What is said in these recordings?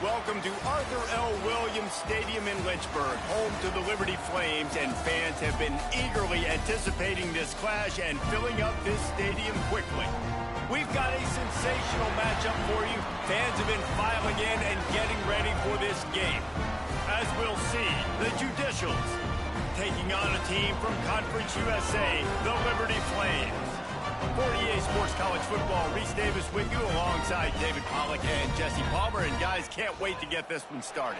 Welcome to Arthur L. Williams Stadium in Lynchburg, home to the Liberty Flames, and fans have been eagerly anticipating this clash and filling up this stadium quickly. We've got a sensational matchup for you. Fans have been filing in and getting ready for this game. As we'll see, the Judicials taking on a team from Conference USA, the Liberty Flames. 48 Sports College Football, Reese Davis with you alongside David Pollack and Jesse Palmer. And guys, can't wait to get this one started.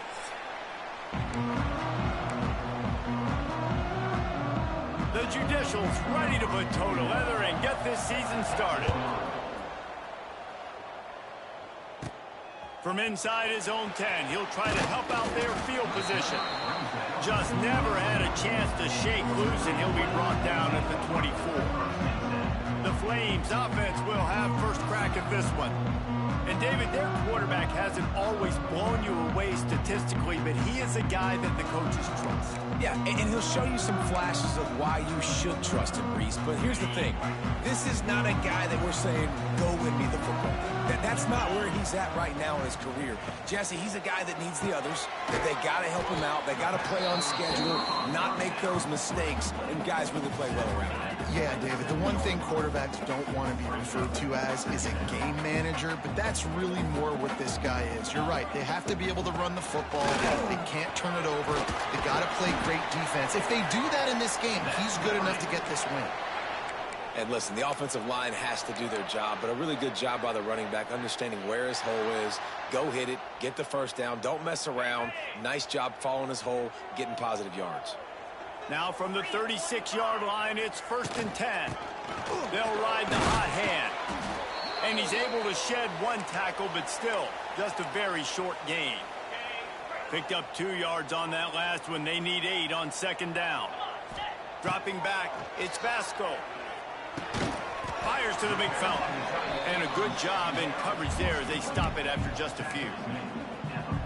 The Judicials ready to put toe to leather and get this season started. From inside his own 10, he'll try to help out their field position. Just never had a chance to shake loose, and he'll be brought down at the 24. The Flames offense will have first crack at this one. And David, their quarterback hasn't always blown you away statistically, but he is a guy that the coaches trust. Yeah, and he'll show you some flashes of why you should trust him, Reese. But here's the thing. This is not a guy that we're saying, go win me the football game. That's not where he's at right now in his career. Jesse, he's a guy that needs the others, that they got to help him out. They got to play on schedule, not make those mistakes, and guys really play well around him. Yeah, David, the one thing quarterbacks don't want to be referred to as is a game manager, but that's really more what this guy is. You're right. They have to be able to run the football. They can't turn it over. They got to play great defense. If they do that in this game, he's good enough to get this win. And listen, the offensive line has to do their job, but a really good job by the running back, understanding where his hole is. Go hit it, get the first down, don't mess around. Nice job following his hole, getting positive yards. Now from the 36-yard line, it's 1st and 10. They'll ride the hot hand. And he's able to shed one tackle, but still, just a very short gain. Picked up 2 yards on that last one. They need 8 on 2nd down. Dropping back, it's Vasco. Fires to the big fella. And a good job in coverage there as they stop it after just a few.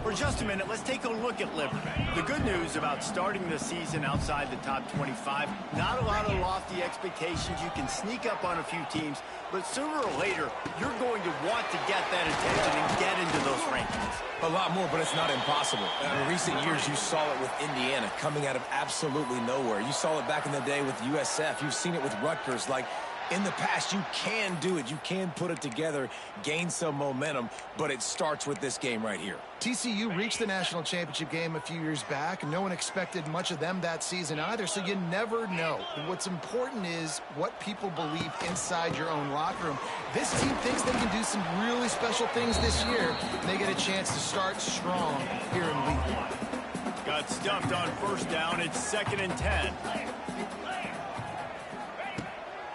For just a minute, let's take a look at Liberty. The good news about starting the season outside the top 25, not a lot of lofty expectations. You can sneak up on a few teams, but sooner or later, you're going to want to get that attention and get into those rankings. A lot more, but it's not impossible. In recent years, you saw it with Indiana coming out of absolutely nowhere. You saw it back in the day with USF. You've seen it with Rutgers. Like, in the past, you can do it. You can put it together, gain some momentum, but it starts with this game right here. TCU reached the national championship game a few years back, and no one expected much of them that season either, so you never know. What's important is what people believe inside your own locker room. This team thinks they can do some really special things this year, and they get a chance to start strong here in Week 1. Got stuffed on 1st down. It's 2nd and 10.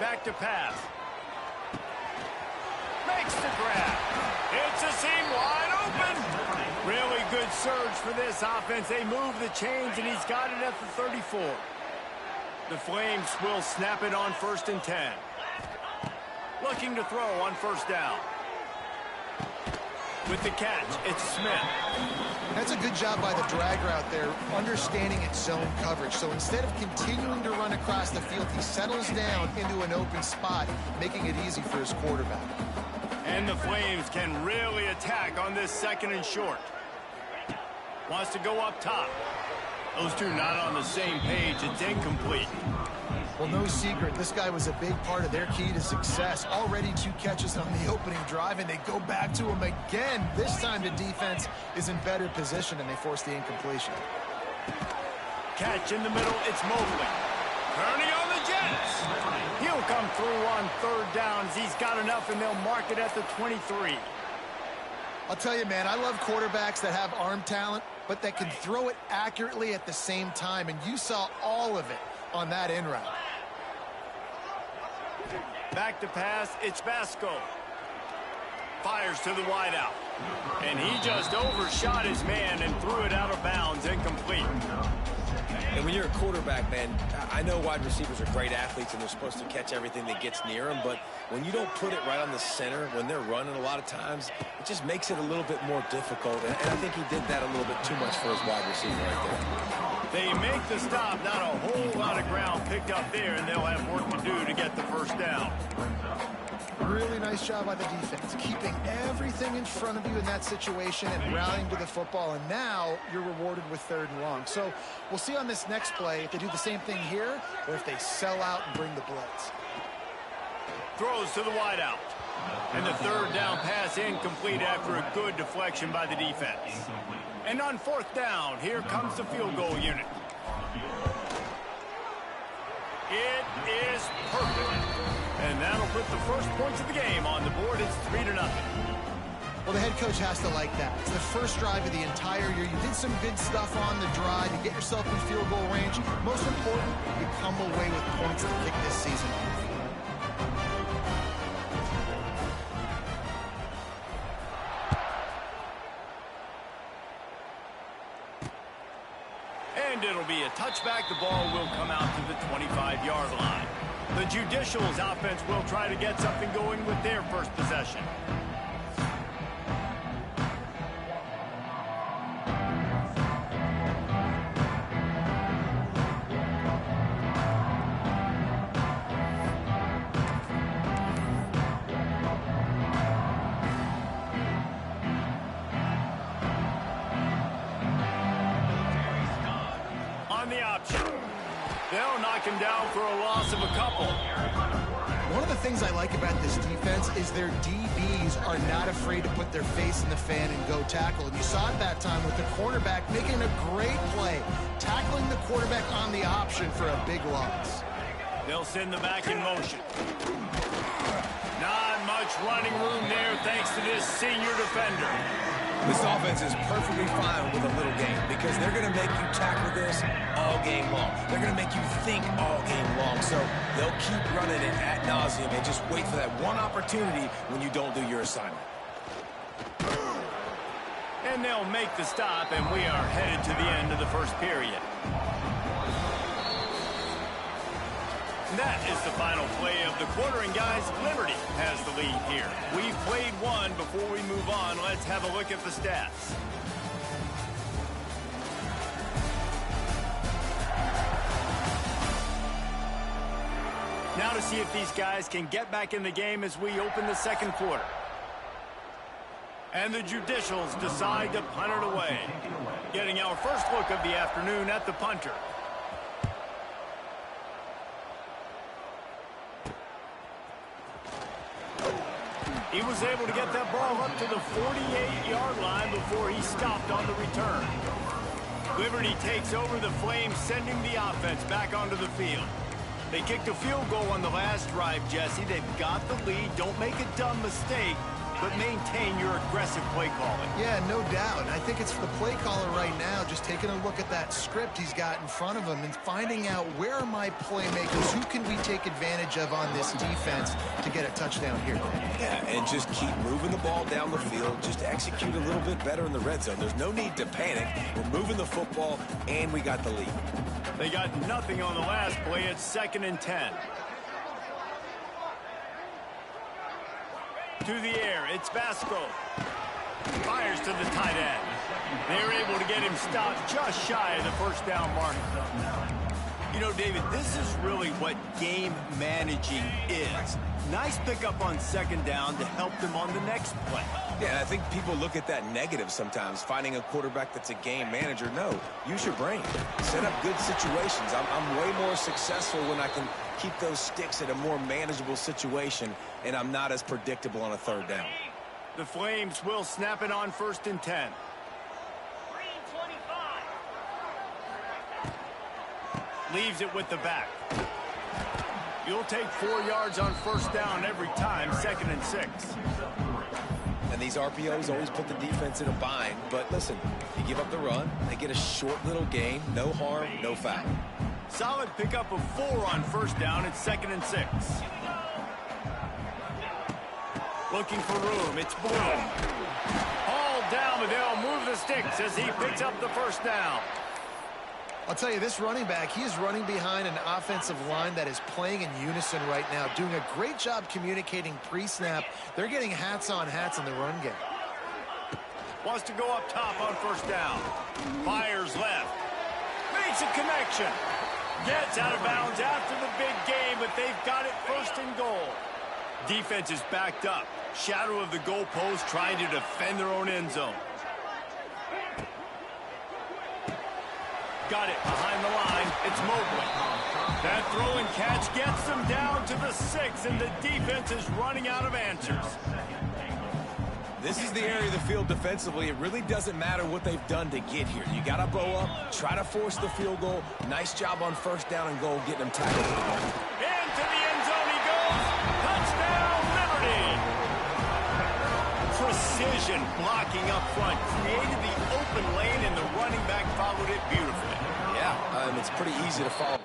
Back to pass. Makes the grab. It's a seam wide open. Really good surge for this offense. They move the chains, and he's got it at the 34. The Flames will snap it on 1st and 10. Looking to throw on 1st down. With the catch, it's Smith. That's a good job by the dragger out there, understanding its zone coverage. So instead of continuing to run across the field, he settles down into an open spot, making it easy for his quarterback. And the Flames can really attack on this 2nd and short. Wants to go up top. Those two not on the same page. It's incomplete. Well, no secret, this guy was a big part of their key to success. Already 2 catches on the opening drive, and they go back to him again. This time the defense is in better position, and they force the incompletion. Catch in the middle, it's Mobley. Turning on the Jets. He'll come through on 3rd down as he's got enough, and they'll mark it at the 23. I'll tell you, man, I love quarterbacks that have arm talent, but that can throw it accurately at the same time, and you saw all of it on that in route. Back to pass, it's Vasco. Fires to the wideout. And he just overshot his man and threw it out of bounds, incomplete. And when you're a quarterback, man, I know wide receivers are great athletes and they're supposed to catch everything that gets near them, but when you don't put it right on the center, when they're running a lot of times, it just makes it a little bit more difficult. And I think he did that a little bit too much for his wide receiver right there. They make the stop, not a whole lot of ground picked up there, and they'll have work to do to get the 1st down. Really nice job by the defense, keeping everything in front of you in that situation and rallying to the football, and now you're rewarded with 3rd and long. So we'll see on this next play if they do the same thing here or if they sell out and bring the blitz. Throws to the wideout. And the 3rd down pass incomplete after a good deflection by the defense. And on 4th down, here comes the field goal unit. It is perfect. And that'll put the first points of the game on the board. It's 3-0. Well, the head coach has to like that. It's the first drive of the entire year. You did some good stuff on the drive. You get yourself in field goal range. Most important, you come away with points to kick this season off. And it'll be a touchback. The ball will come out to the 25-yard line. The Judicials offense will try to get something going with their first possession. The option. They'll knock him down for a loss of a couple. One of the things I like about this defense is their DBs are not afraid to put their face in the fan and go tackle. And you saw it that time with the cornerback making a great play, tackling the quarterback on the option for a big loss. They'll send the back in motion. Not much running room there thanks to this senior defender. This offense is perfectly fine with a little game because they're going to make you tackle this all game long. They're going to make you think all game long. So they'll keep running it ad nauseum and just wait for that one opportunity when you don't do your assignment. And they'll make the stop, and we are headed to the end of the first period. That is the final play of the quarter, and guys, Liberty has the lead here. We've played one. Before we move on, let's have a look at the stats. Now to see if these guys can get back in the game as we open the second quarter. And the Judicials decide to punt it away. Getting our first look of the afternoon at the punter. He was able to get that ball up to the 48-yard line before he stopped on the return. Liberty takes over the Flames, sending the offense back onto the field. They kicked a field goal on the last drive, Jesse. They've got the lead. Don't make a dumb mistake, but maintain your aggressive play calling. Yeah, no doubt. I think it's the play caller right now just taking a look at that script he's got in front of him and finding out where are my playmakers, who can we take advantage of on this defense to get a touchdown here. Yeah, and just keep moving the ball down the field. Just execute a little bit better in the red zone. There's no need to panic. We're moving the football, and we got the lead. They got nothing on the last play. It's 2nd and 10. To the air, it's Vasco. Fires to the tight end. They're able to get him stopped just shy of the first down mark. You know, David, this is really what game managing is. Nice pickup on 2nd down to help them on the next play. Yeah, I think people look at that negative sometimes, finding a quarterback that's a game manager. No, use your brain. Set up good situations. I'm way more successful when I can keep those sticks at a more manageable situation, and I'm not as predictable on a 3rd down. The Flames will snap it on 1st and 10. Leaves it with the back. You'll take 4 yards on 1st down every time, 2nd and 6. And these RPOs always put the defense in a bind. But listen, you give up the run, they get a short little gain, no harm, no foul. Solid pickup of 4 on 1st down. It's 2nd and 6. Looking for room. It's Bloom. All down, but they'll move the sticks as he picks up the 1st down. I'll tell you, this running back, he is running behind an offensive line that is playing in unison right now, doing a great job communicating pre-snap. They're getting hats on hats in the run game. Wants to go up top on 1st down. Fires left. Makes a connection. Gets out of bounds after the big game, but they've got it 1st and goal. Defense is backed up. Shadow of the goalpost trying to defend their own end zone. Got it behind the line. It's Mobley. That throw and catch gets them down to the 6, and the defense is running out of answers. This is the area of the field defensively. It really doesn't matter what they've done to get here. You got to bow up, try to force the field goal. Nice job on first down and goal, getting them tackled. Into the end zone he goes. Touchdown, Liberty. Precision blocking up front. Created the open lane, and the running back followed it beautifully. Yeah, it's pretty easy to follow.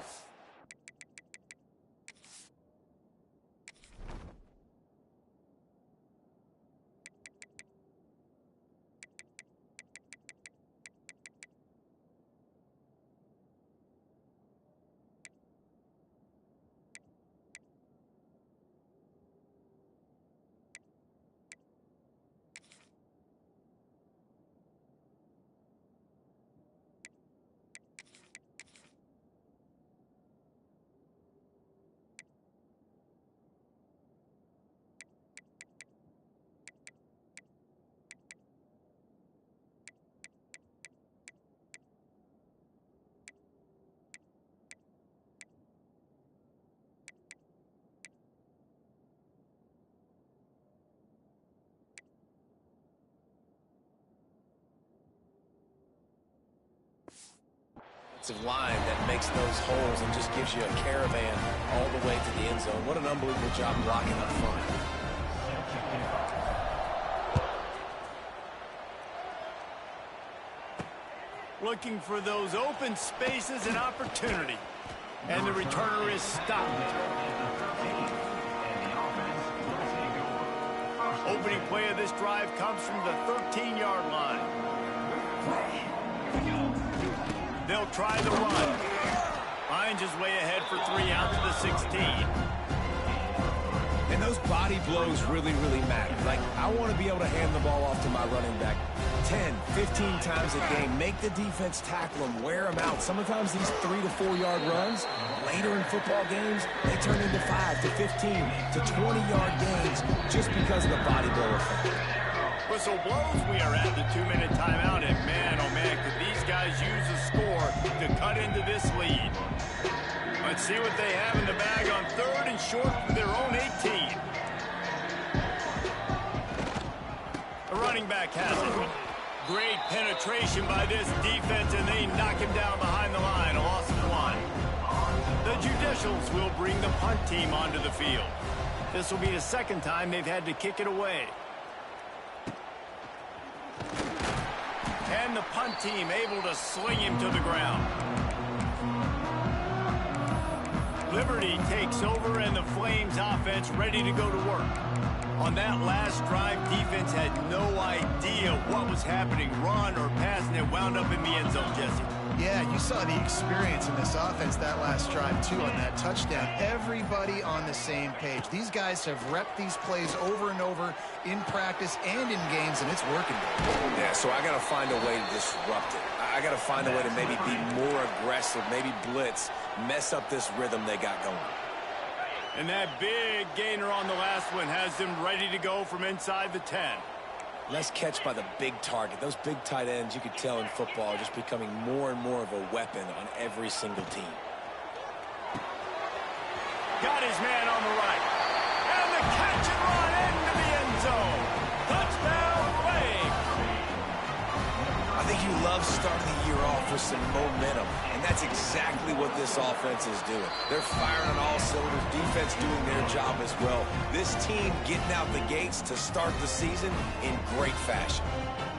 Line that makes those holes and just gives you a caravan all the way to the end zone. What an unbelievable job blocking up front. Looking for those open spaces and opportunity. And the returner is stopped. Opening play of this drive comes from the 13-yard line. They'll try the run. Hines is way ahead for 3 out to the 16. And those body blows really, really matter. Like, I want to be able to hand the ball off to my running back 10, 15 times a game. Make the defense tackle them, wear them out. Sometimes these 3 to 4 yard runs, later in football games, they turn into 5 to 15 to 20-yard gains just because of the body blow effect. Whistle blows. We are at the 2-minute timeout, and man, oh man, could these guys use a score to cut into this lead. Let's see what they have in the bag on 3rd and short for their own 18. The running back has it. Great penetration by this defense, and they knock him down behind the line, a loss of 1. The Judicials will bring the punt team onto the field. This will be the 2nd time they've had to kick it away. And the punt team able to sling him to the ground. Liberty takes over, and the Flames offense ready to go to work. On that last drive, defense had no idea what was happening, run or pass, and it wound up in the end zone, Jesse. Yeah, you saw the experience in this offense that last drive, too, on that touchdown. Everybody on the same page. These guys have repped these plays over and over in practice and in games, and it's working. Yeah, so I got to find a way to disrupt it. I got to find a way to maybe be more aggressive, maybe blitz, mess up this rhythm they got going. And that big gainer on the last one has them ready to go from inside the 10. Nice catch by the big target. Those big tight ends, you could tell in football, are just becoming more and more of a weapon on every single team. Got his man on the right. And the catch and run into the end zone. Touchdown, Flames. I think you love starting the year off with some momentum, and that's exactly what this offense is doing. They're firing on all cylinders, defense doing their job as well. This team getting out the gates to start the season in great fashion.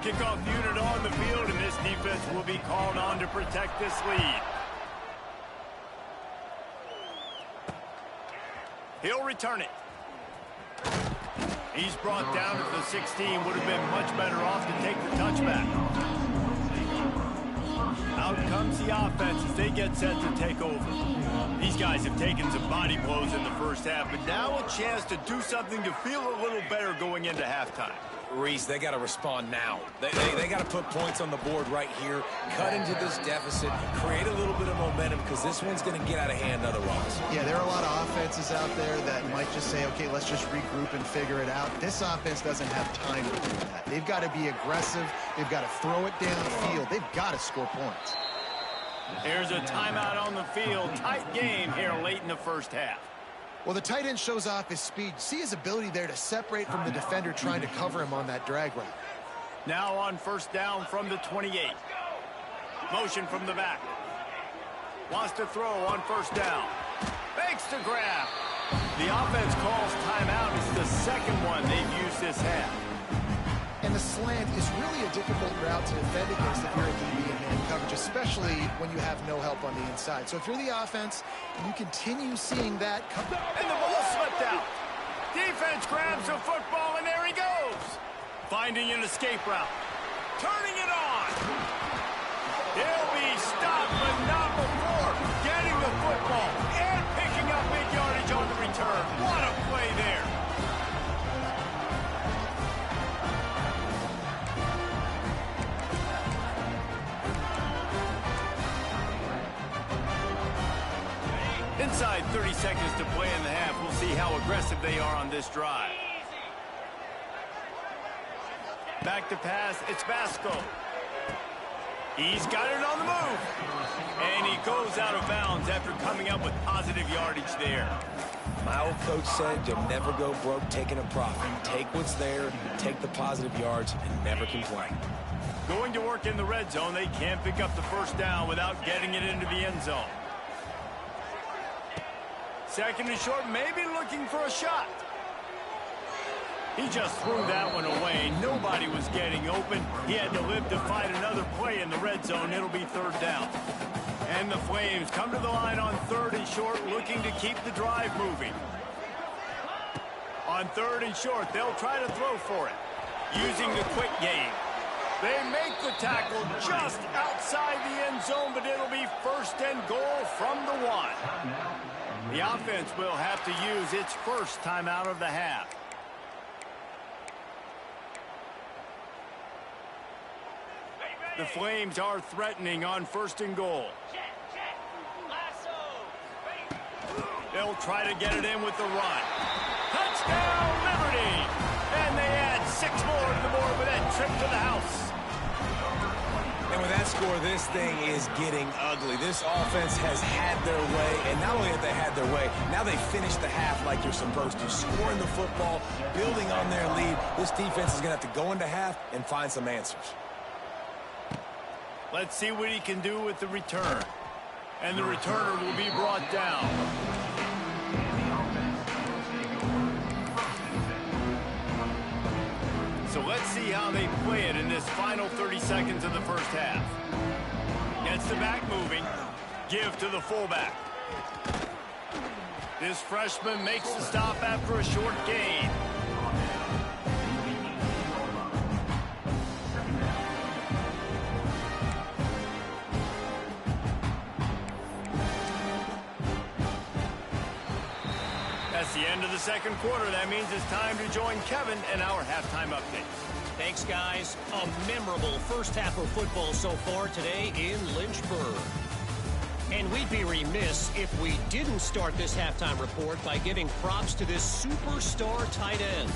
Kickoff unit on the field, and this defense will be called on to protect this lead. He'll return it. He's brought down at the 16. Would have been much better off to take the touchback. Out comes the offense as they get set to take over. These guys have taken some body blows in the first half, but now a chance to do something to feel a little better going into halftime. Reese, they got to respond now. They got to put points on the board right here, cut into this deficit, create a little bit of momentum because this one's going to get out of hand otherwise. Yeah, there are a lot of offenses out there that might just say, okay, let's just regroup and figure it out. This offense doesn't have time to do that. They've got to be aggressive. They've got to throw it downfield. They've got to score points. Here's a timeout on the field. Tight game here late in the first half. Well, the tight end shows off his speed. See his ability there to separate from the defender trying to cover him on that drag route. Now on first down from the 28. Motion from the back. Wants to throw on first down. Fakes the grab. The offense calls timeout. It's the second one they've used this half. And the slant is really a difficult route to defend against if you're a DB in man coverage, especially when you have no help on the inside. So if you're the offense, you continue seeing that come. And the ball slipped out. Defense grabs the football, and there he goes. Finding an escape route. Turning it on. He'll be stopped, but not before getting the football and picking up big yardage on the return. What a play there. Inside 30 seconds to play in the half. We'll see how aggressive they are on this drive. Back to pass. It's Vasco. He's got it on the move. And he goes out of bounds after coming up with positive yardage there. My old coach said you'll never go broke taking a profit. Take what's there, take the positive yards, and never complain. Going to work in the red zone. They can't pick up the first down without getting it into the end zone. Second and short, maybe looking for a shot. He just threw that one away. Nobody was getting open. He had to live to fight another play in the red zone. It'll be third down. And the Flames come to the line on third and short, looking to keep the drive moving. On third and short, they'll try to throw for it, using the quick game. They make the tackle just outside the end zone, but it'll be first and goal from the 1. The offense will have to use its first timeout of the half. The Flames are threatening on first and goal. They'll try to get it in with the run. Touchdown, Liberty! And they add 6 more to the board with that trip to the house. And with that score, this thing is getting ugly. This offense has had their way, and not only have they had their way, now they finished the half like you're supposed to, scoring the football, building on their lead. This defense is going to have to go into half and find some answers. Let's see what he can do with the return. And the returner will be brought down. So let's see how they play it in this final 30 seconds of the first half. Gets the back moving. Give to the fullback. This freshman makes the stop after a short gain. That's the end of the second quarter. That means it's time to join Kevin and our halftime updates. Thanks, guys. A memorable first half of football so far today in Lynchburg. And we'd be remiss if we didn't start this halftime report by giving props to this superstar tight end.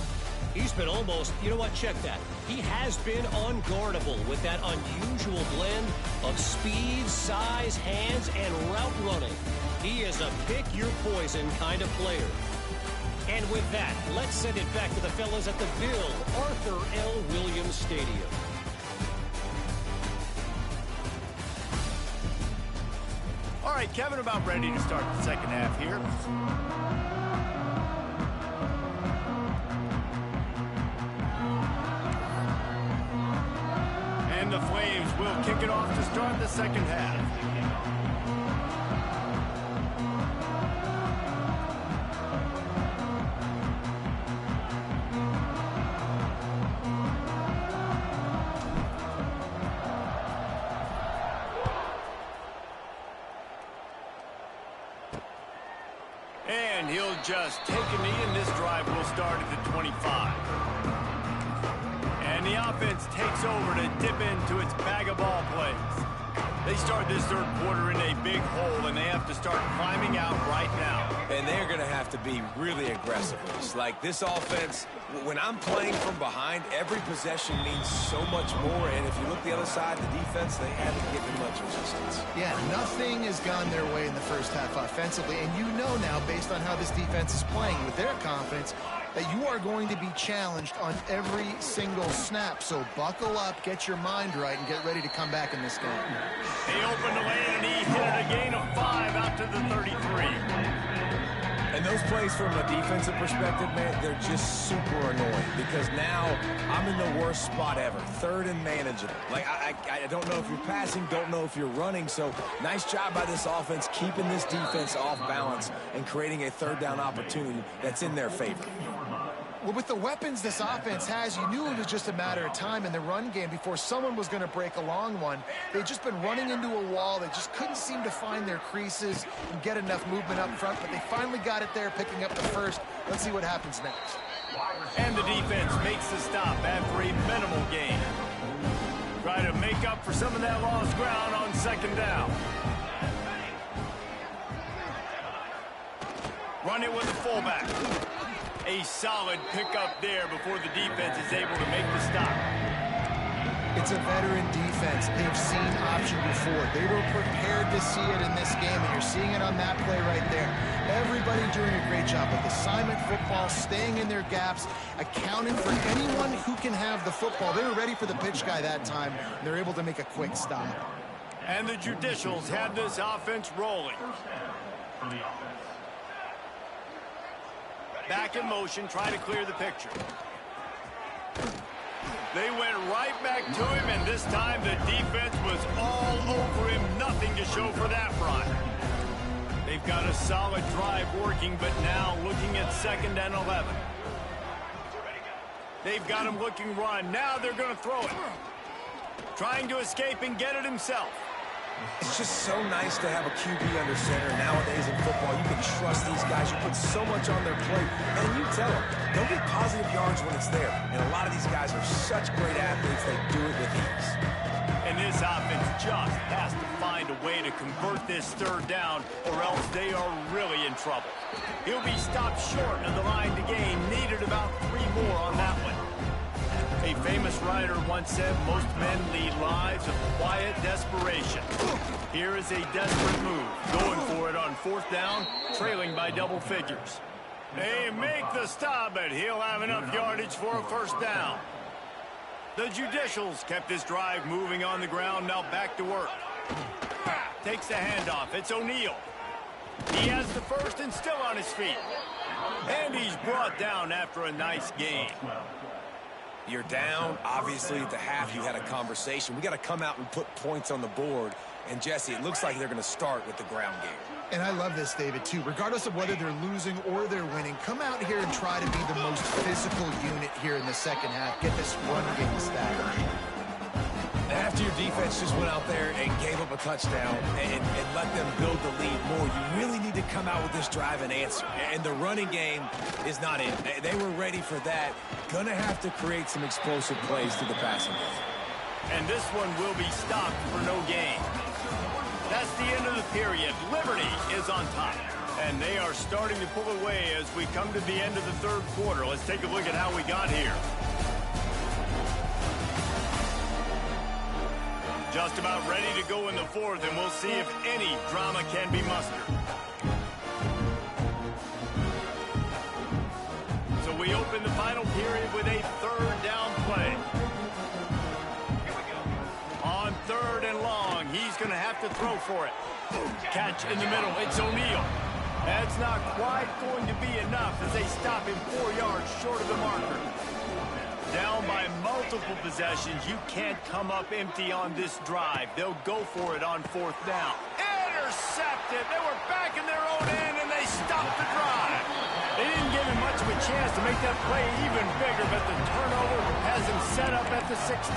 He's been almost, you know what, check that. He has been unguardable with that unusual blend of speed, size, hands, and route running. He is a pick-your-poison kind of player. And with that, let's send it back to the fellas at the Bill Arthur L. Williams Stadium. All right, Kevin, about ready to start the second half here. And the Flames will kick it off to start the second half. And he'll just take a knee, and this drive will start at the 25. the offense takes over to dip into its bag of ball plays. They start this third quarter in a big hole, and they have to start climbing out right now. And they're going to have to be really aggressive. It's like this offense, when I'm playing from behind, every possession means so much more. And if you look the other side, the defense, they haven't given much resistance. Yeah, nothing has gone their way in the first half offensively. And you know now, based on how this defense is playing with their confidence, that you are going to be challenged on every single snap. So buckle up, get your mind right, and get ready to come back in this game. They open the lane, and he hit it a gain of 5 out to the 33. And those plays from a defensive perspective, man, they're just super annoying because now I'm in the worst spot ever, third and manageable. Like, I don't know if you're passing, don't know if you're running, so nice job by this offense keeping this defense off balance and creating a third down opportunity that's in their favor. Well, with the weapons this offense has, you knew it was just a matter of time in the run game before someone was going to break a long one. They'd just been running into a wall. They just couldn't seem to find their creases and get enough movement up front, but they finally got it there, picking up the first. Let's see what happens next. And the defense makes the stop after a minimal gain. Try to make up for some of that lost ground on second down. Run it with the fullback. A solid pickup there before the defense is able to make the stop. It's a veteran defense. They've seen option before. They were prepared to see it in this game, and you're seeing it on that play right there. Everybody doing a great job with assignment football, staying in their gaps, accounting for anyone who can have the football. They were ready for the pitch guy that time. They're able to make a quick stop. And the Judicials have this offense rolling. Back in motion, try to clear the picture. They went right back to him, and this time the defense was all over him. Nothing to show for that run. They've got a solid drive working, but now looking at 2nd and 11. They've got him looking run. Now they're going to throw it. Trying to escape and get it himself. It's just so nice to have a QB under center nowadays in football. You can trust these guys. You put so much on their plate. And you tell them, go get positive yards when it's there. And a lot of these guys are such great athletes, they do it with ease. And this offense just has to find a way to convert this third down, or else they are really in trouble. He'll be stopped short of the line to gain. Needed about 3 more on that one. A famous writer once said, most men lead lives of quiet desperation. Here is a desperate move. Going for it on 4th down, trailing by double figures. They make the stop, but he'll have enough yardage for a 1st down. The Judicials kept this drive moving on the ground, now back to work. Takes the handoff. It's O'Neal. He has the first and still on his feet. And he's brought down after a nice gain. You're down. Obviously, at the half, you had a conversation. We got to come out and put points on the board. And, Jesse, it looks like they're going to start with the ground game. And I love this, David, too. Regardless of whether they're losing or they're winning, come out here and try to be the most physical unit here in the second half. Get this run game established. After your defense just went out there and gave up a touchdown and let them build the lead more, you really need to come out with this drive and answer. And the running game is not in. They were ready for that. Gonna have to create some explosive plays to the passing game. And this one will be stopped for no gain. That's the end of the period. Liberty is on top. And they are starting to pull away as we come to the end of the 3rd quarter. Let's take a look at how we got here. Just about ready to go in the 4th, and we'll see if any drama can be mustered. So we open the final period with a 3rd down play. On 3rd and long, he's going to have to throw for it. Catch in the middle. It's O'Neal. That's not quite going to be enough as they stop him 4 yards short of the marker. Down by multiple possessions, you can't come up empty on this drive. They'll go for it on 4th down. Intercepted. They were back in their own end, and they stopped the drive. They didn't give him much of a chance to make that play even bigger, but the turnover has him set up at the 16.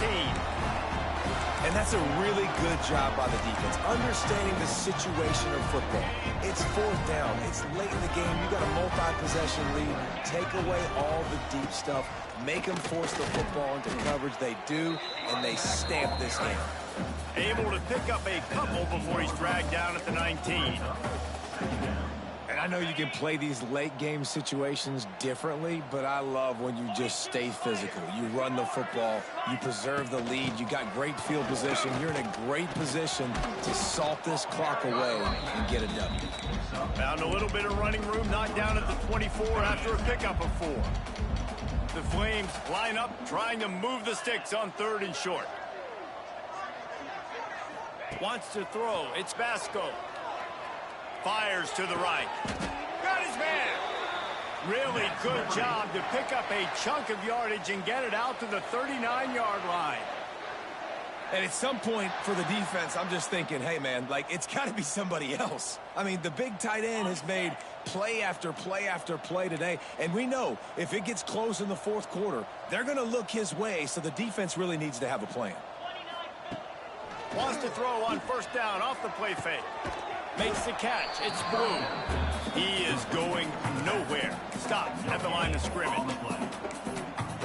And that's a really good job by the defense, understanding the situation of football. It's fourth down. It's late in the game. You got a multi-possession lead. Take away all the deep stuff. Make them force the football into coverage. They do, and they stamp this game. Able to pick up a couple before he's dragged down at the 19. And I know you can play these late game situations differently, but I love when you just stay physical. You run the football, you preserve the lead, you got great field position. You're in a great position to salt this clock away and get a W. Found a little bit of running room, knocked down at the 24 after a pickup of 4. The Flames line up, trying to move the sticks on 3rd and short. Wants to throw. It's Vasco. Fires to the right. Got his man. Really good job to pick up a chunk of yardage and get it out to the 39-yard line. And at some point for the defense, I'm just thinking, hey, man, like, it's got to be somebody else. I mean, the big tight end has made play after play after play today. And we know if it gets close in the fourth quarter, they're going to look his way, so the defense really needs to have a plan. Wants to throw on 1st down off the play fake. Makes the catch. It's Blue. He is going nowhere. Stops at the line of scrimmage.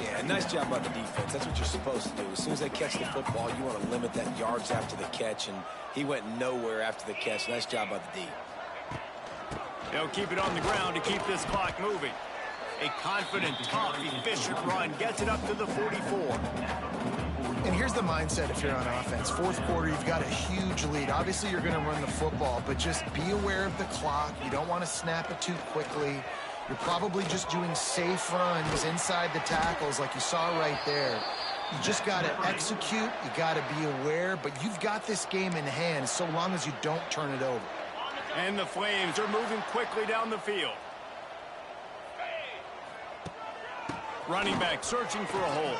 Yeah, nice job by the defense. That's what you're supposed to do. As soon as they catch the football, you want to limit that yards after the catch, and he went nowhere after the catch. Nice job by the D. They'll keep it on the ground to keep this clock moving. A confident, tough, efficient run gets it up to the 44. And here's the mindset if you're on offense. Fourth quarter, you've got a huge lead. Obviously, you're going to run the football, but just be aware of the clock. You don't want to snap it too quickly. You're probably just doing safe runs inside the tackles like you saw right there. You just got to execute. You got to be aware, but you've got this game in hand so long as you don't turn it over. And the Flames are moving quickly down the field. Running back searching for a hole.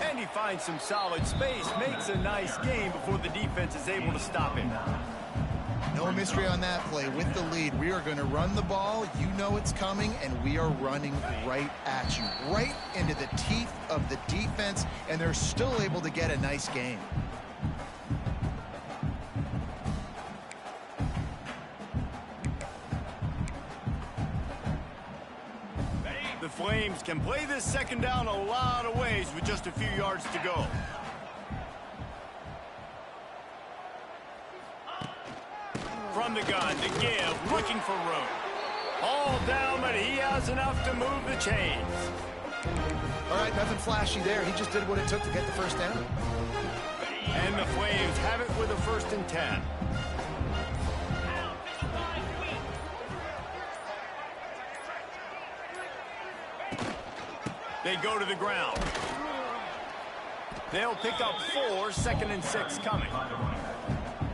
And he finds some solid space, makes a nice gain before the defense is able to stop him. No mystery on that play. With the lead, we are going to run the ball. You know it's coming, and we are running right at you, right into the teeth of the defense, and they're still able to get a nice gain. The Flames can play this 2nd down a lot of ways with just a few yards to go. From the gun to give, looking for room. All down, but he has enough to move the chains. All right, nothing flashy there. He just did what it took to get the 1st down. And the Flames have it with a 1st and 10. They go to the ground. They'll pick up 4, 2nd and 6 coming.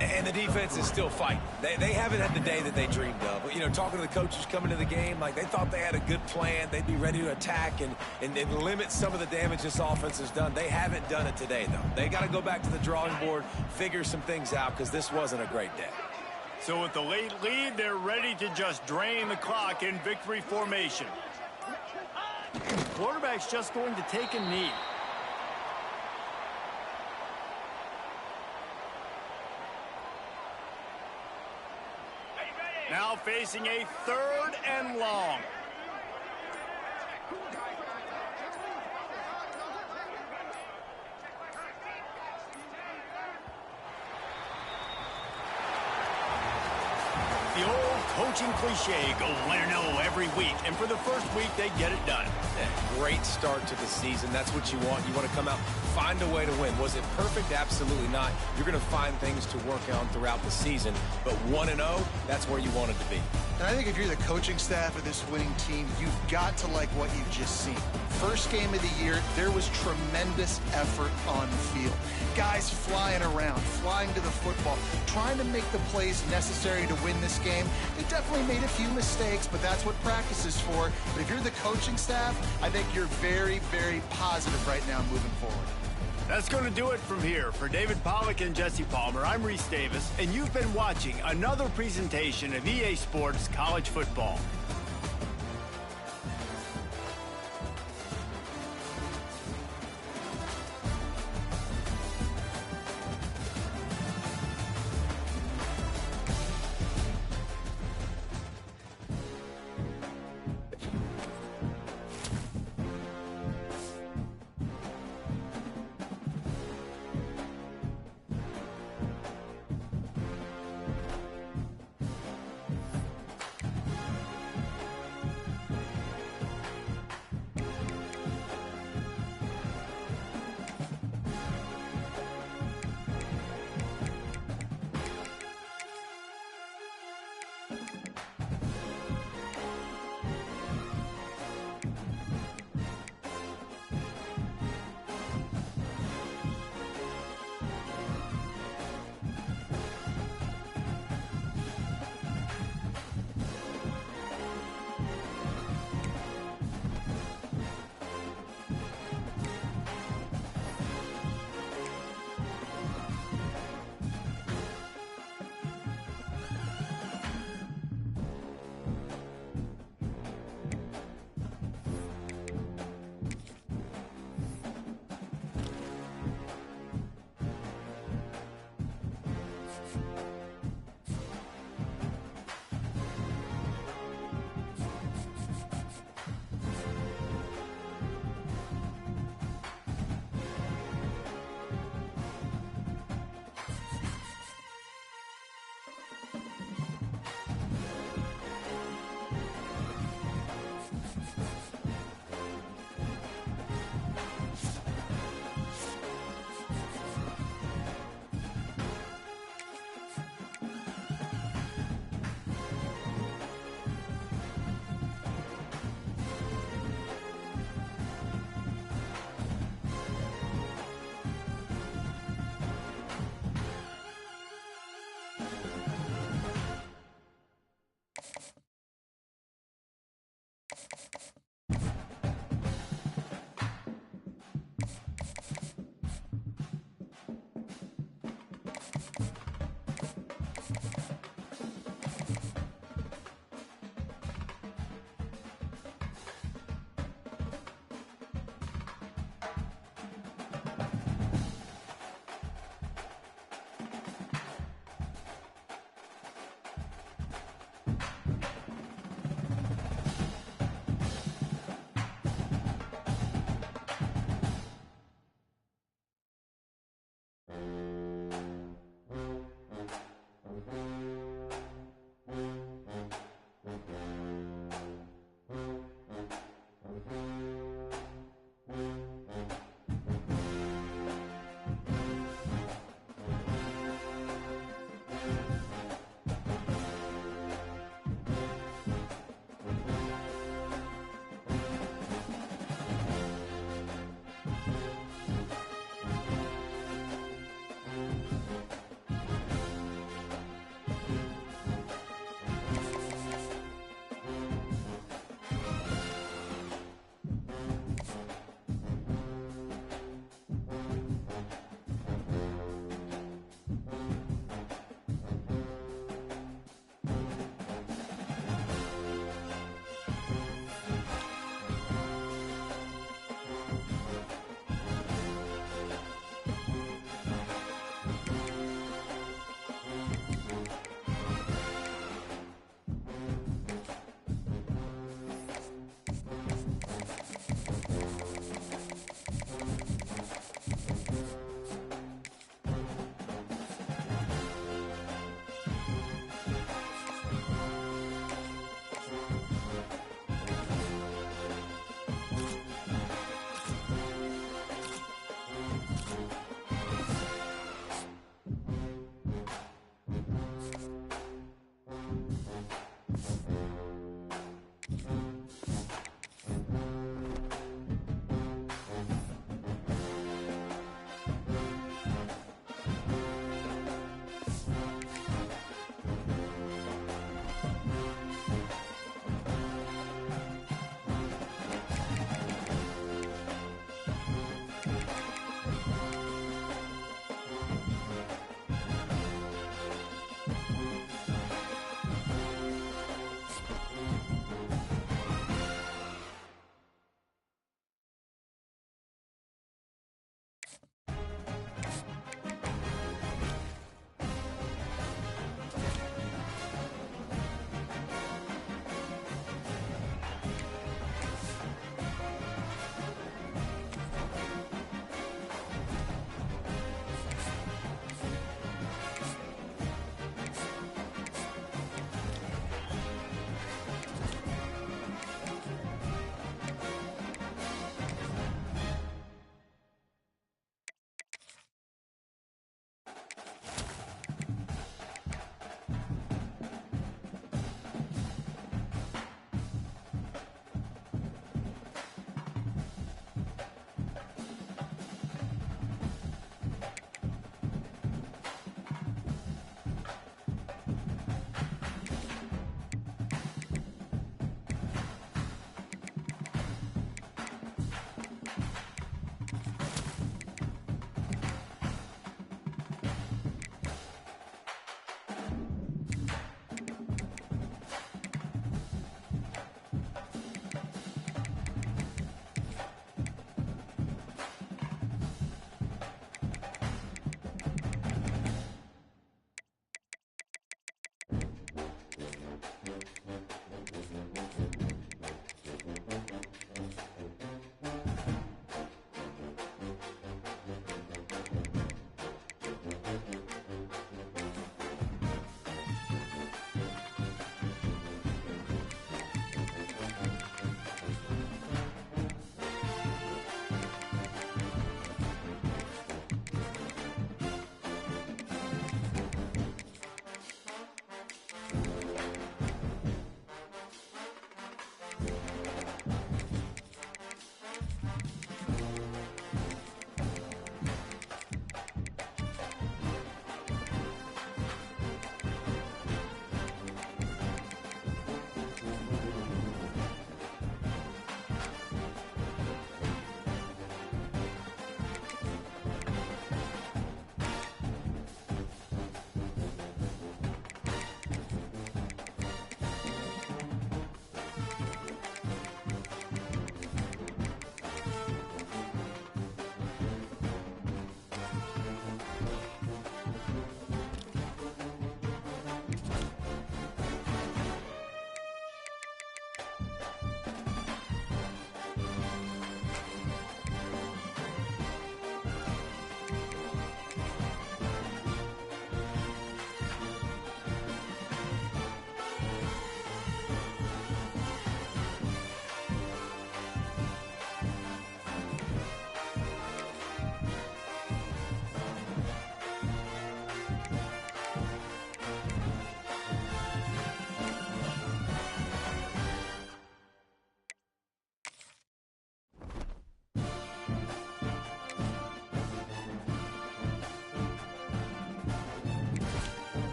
And the defense is still fighting. They haven't had the day that they dreamed of. You know, talking to the coaches coming to the game, like they thought they had a good plan. They'd be ready to attack and limit some of the damage this offense has done. They haven't done it today, though. They got to go back to the drawing board, figure some things out, because this wasn't a great day. So with the late lead, they're ready to just drain the clock in victory formation. Quarterback's just going to take a knee. Now facing a 3rd and long. The old coaching cliche, go win or no every week. And for the first week, they get it done. Great start to the season. That's what you want. You want to come out, find a way to win. Was it perfect? Absolutely not. You're going to find things to work on throughout the season. But 1-0, that's where you want it to be. And I think if you're the coaching staff of this winning team, you've got to like what you've just seen. First game of the year, there was tremendous effort on the field. Guys flying around, flying to the football, trying to make the plays necessary to win this game. They definitely made a few mistakes, but that's what practice is for. But if you're the coaching staff, I think you're very, very positive right now moving forward. That's going to do it from here. For David Pollack and Jesse Palmer, I'm Reese Davis, and you've been watching another presentation of EA Sports College Football.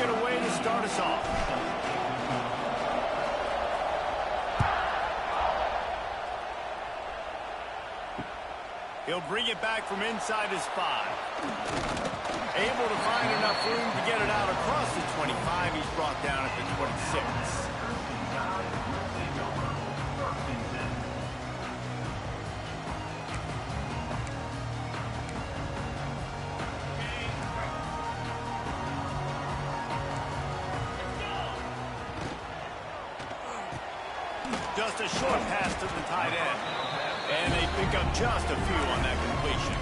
it away to start us off. He'll bring it back from inside his 5. Able to find enough room to get it out across the 25. He's brought down at the 26. Just a short pass to the tight end. And they pick up just a few on that completion.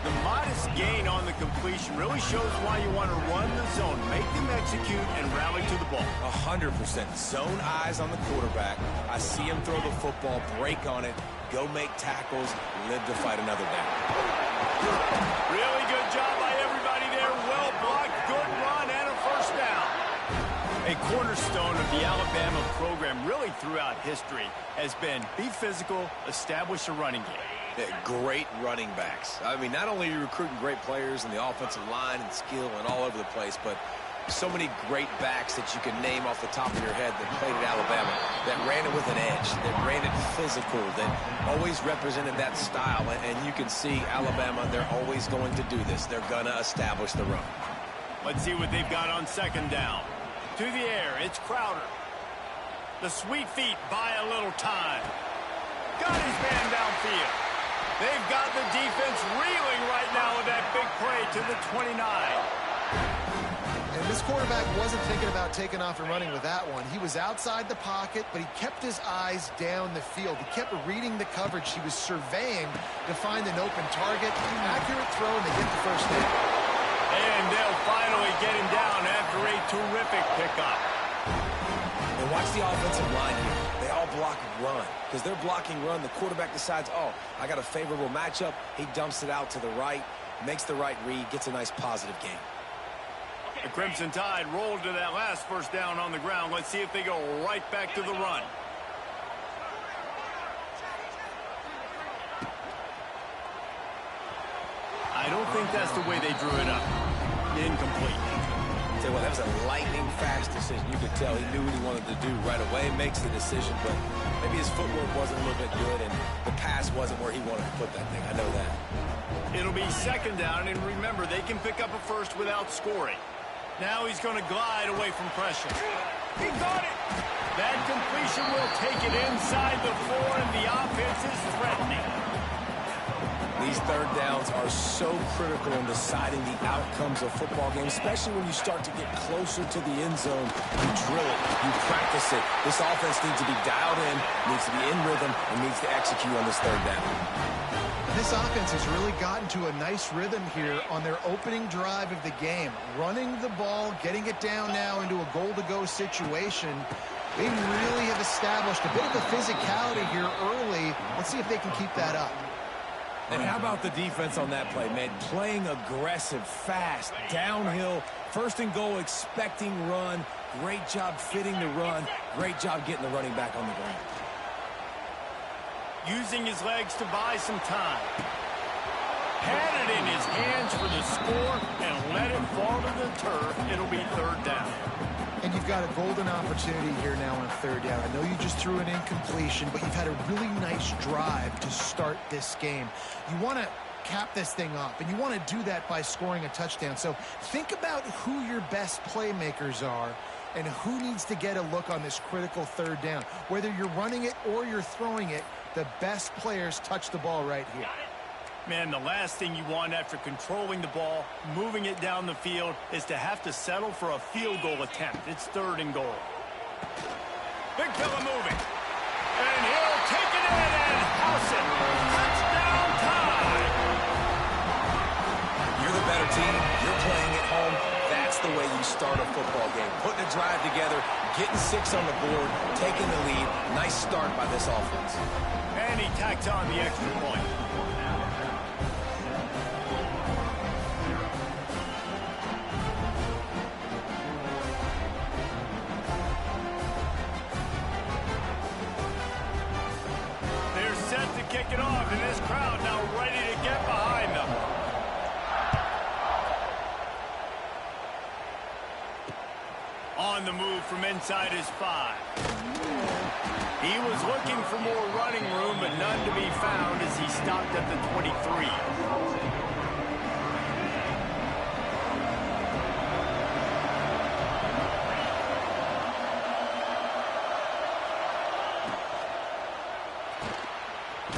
The modest gain on the completion really shows why you want to run the zone, make them execute, and rally to the ball. 100%. Zone eyes on the quarterback. I see him throw the football, break on it, go make tackles, live to fight another down. Really good job by everybody there. Well blocked, good run, and a first down. A cornerstone of the Alabama program really throughout history has been be physical, establish a running game. Yeah, great running backs. I mean, not only are you recruiting great players in the offensive line and skill and all over the place, but so many great backs that you can name off the top of your head that played at Alabama, that ran it with an edge, that ran it physical, that always represented that style. And you can see Alabama, they're always going to do this. They're going to establish the run. Let's see what they've got on second down. To the air, it's Crowder. The sweet feet buy a little time. Got his man downfield. They've got the defense reeling right now with that big play to the 29. And this quarterback wasn't thinking about taking off and running with that one. He was outside the pocket, but he kept his eyes down the field. He kept reading the coverage. He was surveying to find an open target. Accurate throw, and they get the first down. And they'll finally get him down after a terrific pickup. And watch the offensive line here. They all block run. Because they're blocking run, the quarterback decides, oh, I got a favorable matchup. He dumps it out to the right, makes the right read, gets a nice positive gain. The Crimson Tide rolled to that last first down on the ground. Let's see if they go right back to the run. I don't think that's the way they drew it up. Incomplete. Tell you what, that was a lightning-fast decision. You could tell he knew what he wanted to do right away, makes the decision, but maybe his footwork wasn't a little bit good, and the pass wasn't where he wanted to put that thing. I know that. It'll be second down, and remember, they can pick up a first without scoring. Now he's going to glide away from pressure. He got it! That completion will take it inside the 4, and the offense is threatening. These third downs are so critical in deciding the outcomes of football games, especially when you start to get closer to the end zone. You drill it, you practice it. This offense needs to be dialed in, needs to be in rhythm, and needs to execute on this third down. This offense has really gotten to a nice rhythm here on their opening drive of the game. Running the ball, getting it down now into a goal-to-go situation. They really have established a bit of a physicality here early. Let's see if they can keep that up. And how about the defense on that play, man? Playing aggressive, fast, downhill, first and goal, expecting run. Great job fitting the run. Great job getting the running back on the ground. Using his legs to buy some time. Had it in his hands for the score and let it fall to the turf. It'll be third down. And you've got a golden opportunity here now on third down. I know you just threw an incompletion, but you've had a really nice drive to start this game. You want to cap this thing up, and you want to do that by scoring a touchdown. So think about who your best playmakers are and who needs to get a look on this critical third down. Whether you're running it or you're throwing it, the best players touch the ball right here. Man, the last thing you want after controlling the ball, moving it down the field, is to have to settle for a field goal attempt. It's third and goal. Big fella moving. And he'll take it in and house it. Touchdown time. You're the better team. You're playing at home. That's the way you start a football game. Putting a drive together, getting 6 on the board, taking the lead. Nice start by this offense. And he tacks on the extra point. Kick it off, and this crowd now ready to get behind them. On the move from inside his 5. He was looking for more running room, but none to be found as he stopped at the 23.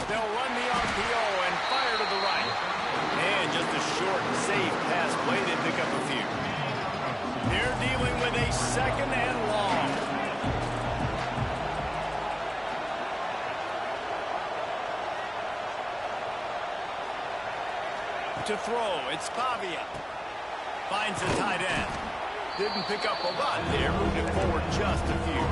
They'll run the RPO and fire to the right. And just a short and safe pass play. They pick up a few. They're dealing with a 2nd and long. To throw, it's Pavia. Finds the tight end. Didn't pick up a lot there, moved it forward just a few.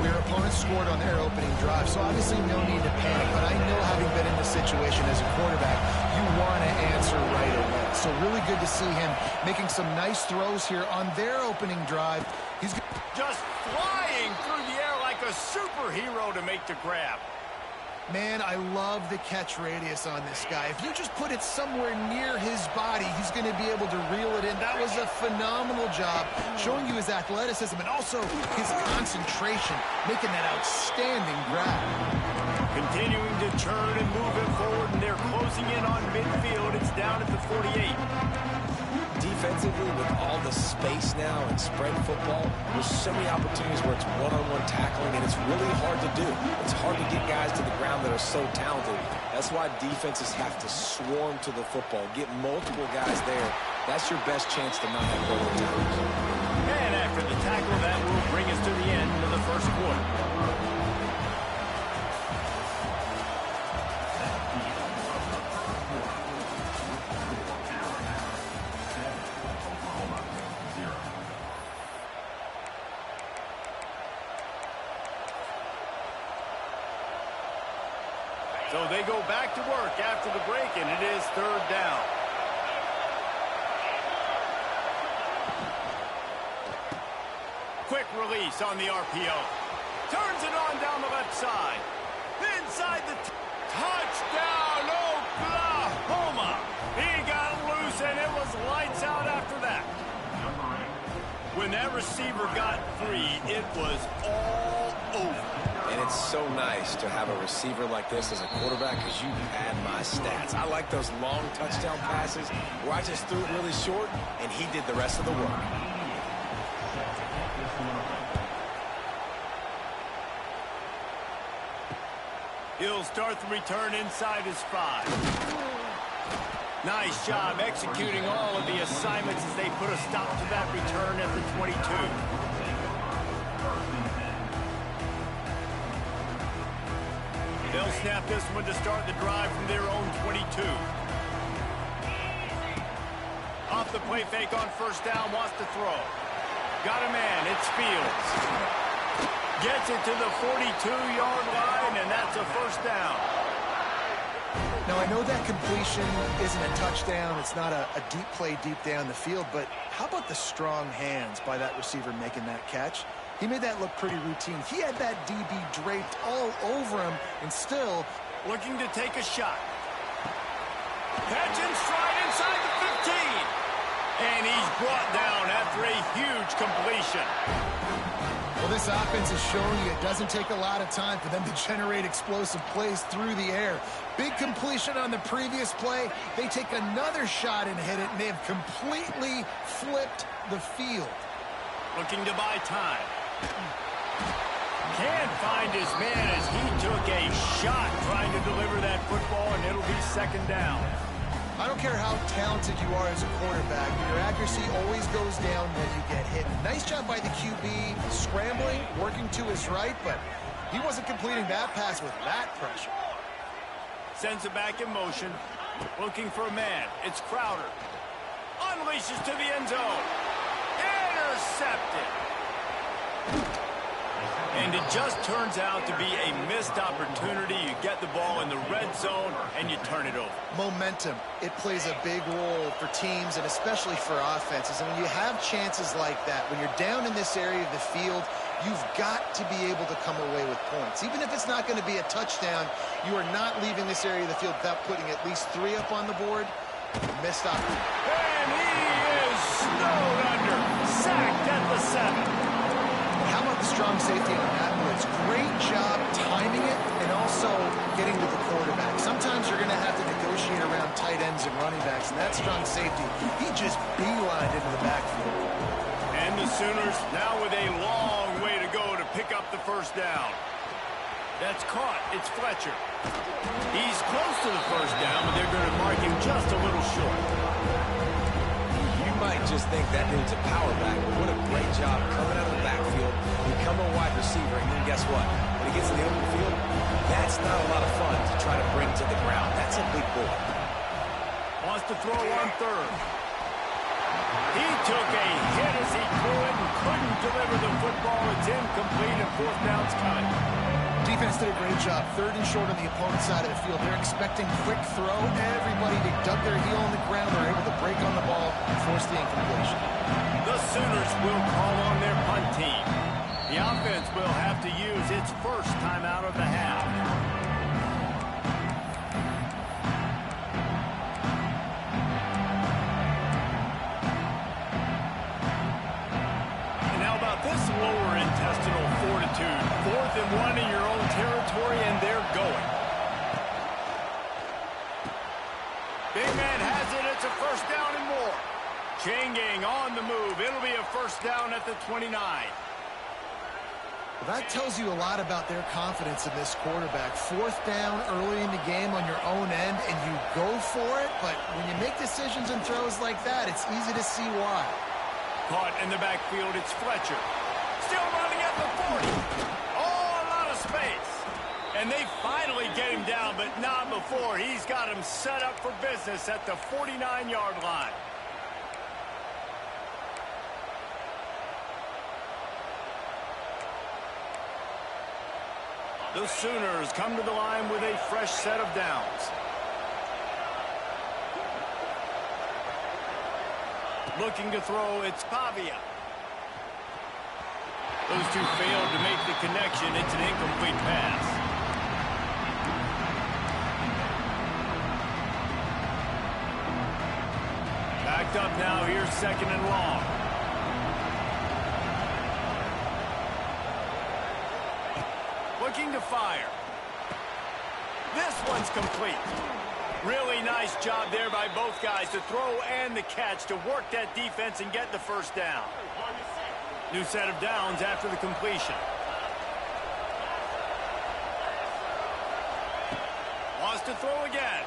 Your opponent scored on their opening drive, so obviously no need to panic, but I know having been in this situation as a quarterback, you want to answer right away. So really good to see him making some nice throws here on their opening drive. He's just flying through the air like a superhero to make the grab. Man, I love the catch radius on this guy. If you just put it somewhere near his body, he's going to be able to reel it in. That was a phenomenal job, showing you his athleticism and also his concentration, making that outstanding grab. Continuing to churn and move it forward, and they're closing in on midfield. It's down at the 48. Defensively, with all the space now and spread football, there's so many opportunities where it's one-on-one tackling, and it's really hard to do. It's hard to get guys to the ground that are so talented. That's why defenses have to swarm to the football, get multiple guys there. That's your best chance to not have golden tackles. And after the tackle, that will bring us to the end of the first quarter. So they go back to work after the break, and it is 3rd down. Quick release on the RPO. Turns it on down the left side. Inside the touchdown, Oklahoma. He got loose, and it was lights out after that. When that receiver got free, it was all over. And it's so nice to have a receiver like this as a quarterback because you had my stats. I like those long touchdown passes where I just threw it really short and he did the rest of the work. He'll start the return inside his 5. Nice job executing all of the assignments as they put a stop to that return at the 22. They'll snap this one to start the drive from their own 22. Off the play fake on 1st down, wants to throw. Got a man, it's Fields. Gets it to the 42-yard line, and that's a 1st down. Now, I know that completion isn't a touchdown. It's not a deep play deep down the field, but how about the strong hands by that receiver making that catch? He made that look pretty routine. He had that DB draped all over him and still looking to take a shot. Catch and stride inside the 15. And he's brought down after a huge completion. Well, this offense is showing you it doesn't take a lot of time for them to generate explosive plays through the air. Big completion on the previous play. They take another shot and hit it, and they have completely flipped the field. Looking to buy time. Can't find his man as he took a shot trying to deliver that football, and it'll be 2nd down. I don't care how talented you are as a quarterback, your accuracy always goes down when you get hit. Nice job by the QB, scrambling, working to his right, but he wasn't completing that pass with that pressure. Sends it back in motion, looking for a man. It's Crowder. Unleashes to the end zone. Intercepted. And it just turns out to be a missed opportunity. You get the ball in the red zone, and you turn it over. Momentum. It plays a big role for teams and especially for offenses. And when you have chances like that, when you're down in this area of the field, you've got to be able to come away with points. Even if it's not going to be a touchdown, you are not leaving this area of the field without putting at least 3 up on the board. Missed opportunity. And he is snowed under. Sacked at the strong safety on that blitz. Great job timing it and also getting to the quarterback. Sometimes you're going to have to negotiate around tight ends and running backs, and that strong safety, he just beelined into the backfield. And the Sooners now with a long way to go to pick up the first down. That's caught. It's Fletcher. He's close to the first down, but they're going to mark him just a little short. You might just think that dude's a power back, but what a great job coming out of the backfield, become a wide receiver, and then guess what? When he gets in the open field, that's not a lot of fun to try to bring to the ground. That's a big boy. Wants to throw on third. He took a hit as he threw it and couldn't deliver the football. It's incomplete and fourth down's coming. Defense did a great job. Third and short on the opponent's side of the field. They're expecting quick throw. Everybody, they dug their heel on the ground. They're able to break on the ball and force the incompletion. The Sooners will call on their punt team. The offense will have to use its first timeout of the half. And how about this lower intestinal fortitude? 4th and 1 in your own territory, and they're going. Big man has it. It's a first down and more. Chain gang on the move. It'll be a first down at the 29. Well, that tells you a lot about their confidence in this quarterback. 4th down early in the game on your own end, and you go for it. But when you make decisions and throws like that, it's easy to see why. Caught in the backfield. It's Fletcher. Still running at the 40. Oh, a lot of space. And they finally get him down, but not before. He's got him set up for business at the 49-yard line. The Sooners come to the line with a fresh set of downs. Looking to throw, it's Pavia. Those two failed to make the connection. It's an incomplete pass. Backed up now. Here's 2nd and long. Looking to fire. This one's complete. Really nice job there by both guys to throw and the catch to work that defense and get the first down. New set of downs after the completion. Wants to throw again.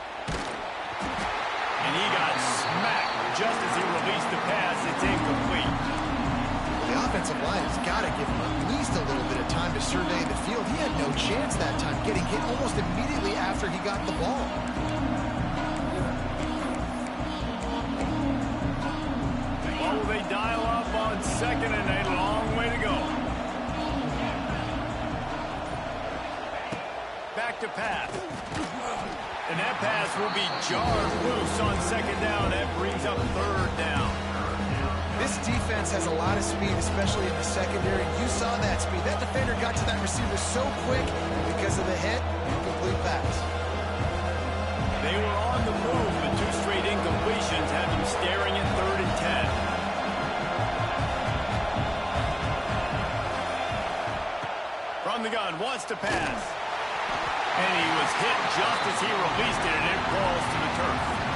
And he got smacked just as he released the pass. It's incomplete. The offensive line has got to give him at least a little bit of time to survey the field. He had no chance that time, getting hit almost immediately after he got the ball. What will they dial up on 2nd and a long way to go? Back to pass. And that pass will be jarred loose on 2nd down. That brings up 3rd down. This defense has a lot of speed, especially in the secondary. You saw that speed. That defender got to that receiver so quick, and because of the hit, incomplete pass. They were on the move, but 2 straight incompletions had them staring at 3rd and 10. From the gun, wants to pass. And he was hit just as he released it, and it falls to the turf.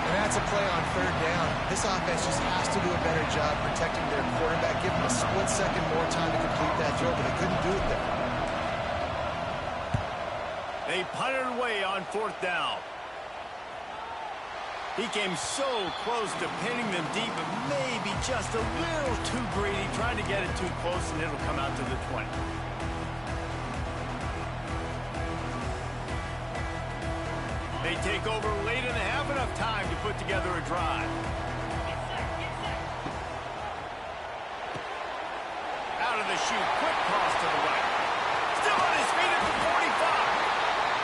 And that's a play on 3rd down. This offense just has to do a better job protecting their quarterback, give him a split second more time to complete that throw, but they couldn't do it there. They punted away on 4th down. He came so close to pinning them deep, but maybe just a little too greedy, trying to get it too close, and it'll come out to the 20. They take over late in the half, enough time to put together a drive. Out of the chute, quick cross to the right. Still on his feet at the 45.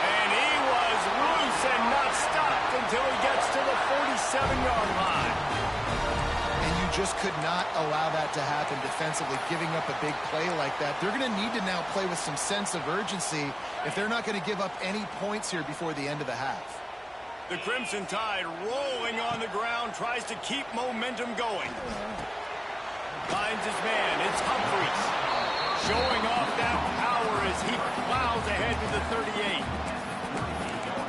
And he was loose and not stopped until he gets to the 47-yard line. And you just could not allow that to happen defensively, giving up a big play like that. They're going to need to now play with some sense of urgency if they're not going to give up any points here before the end of the half. The Crimson Tide rolling on the ground, tries to keep momentum going. Finds his man. It's Humphries. Showing off that power as he plows ahead to the 38.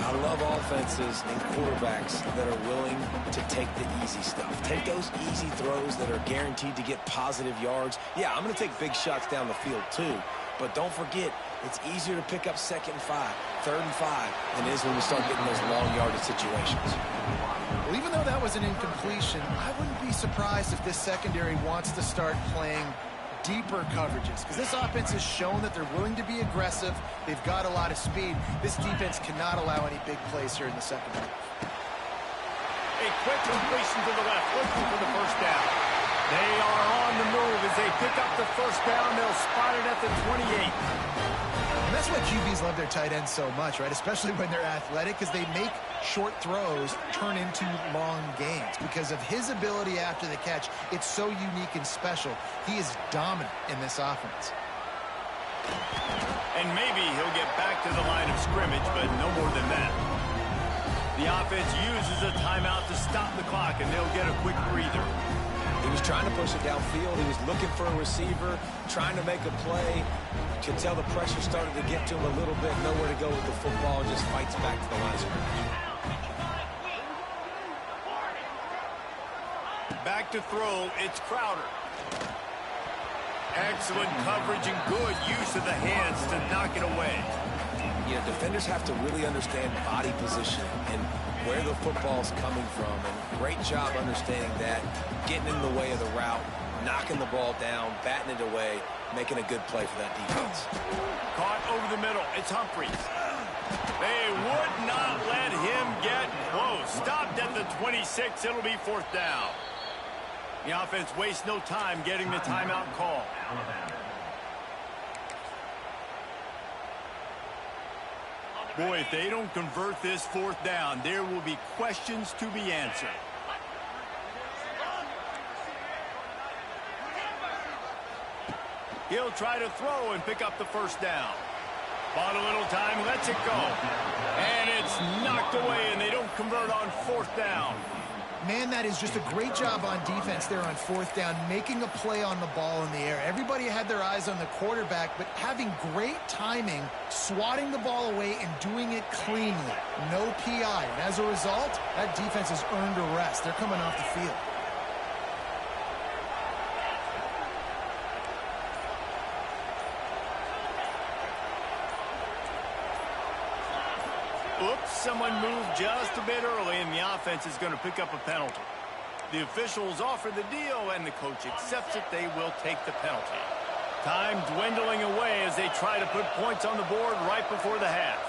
I love offenses and quarterbacks that are willing to take the easy stuff. Take those easy throws that are guaranteed to get positive yards. Yeah, I'm going to take big shots down the field too. But don't forget, it's easier to pick up 2nd and 5, 3rd and 5 than it is when we start getting those long yardage situations. Well, even though that was an incompletion, I wouldn't be surprised if this secondary wants to start playing deeper coverages, because this offense has shown that they're willing to be aggressive. They've got a lot of speed. This defense cannot allow any big plays here in the second half. A quick completion to the left, looking for the first down. They are on the move as they pick up the first down. They'll spot it at the 28. And that's why QBs love their tight ends so much, right? Especially when they're athletic, because they make short throws turn into long gains. Because of his ability after the catch, it's so unique and special. He is dominant in this offense. And maybe he'll get back to the line of scrimmage, but no more than that. The offense uses a timeout to stop the clock, and they'll get a quick breather. He was trying to push it downfield. He was looking for a receiver, trying to make a play. You could tell the pressure started to get to him a little bit. Nowhere to go with the football. Just fights back to the line of scrimmage. Back to throw, it's Crowder. Excellent coverage and good use of the hands to knock it away. You know, defenders have to really understand body position and where the football's coming from. And great job understanding that, getting in the way of the route, knocking the ball down, batting it away, making a good play for that defense. Caught over the middle. It's Humphries. They would not let him get close. Stopped at the 26. It'll be 4th down. The offense wastes no time getting the timeout call. Boy, if they don't convert this 4th down, there will be questions to be answered. He'll try to throw and pick up the first down. Bought a little time, lets it go. And it's knocked away, and they don't convert on 4th down. Man, that is just a great job on defense there on 4th down, making a play on the ball in the air. Everybody had their eyes on the quarterback, but having great timing, swatting the ball away, and doing it cleanly. No PI. And as a result, that defense has earned a rest. They're coming off the field. Oops, someone moved just a bit early, and the offense is going to pick up a penalty. The officials offer the deal, and the coach accepts it. They will take the penalty. Time dwindling away as they try to put points on the board right before the half.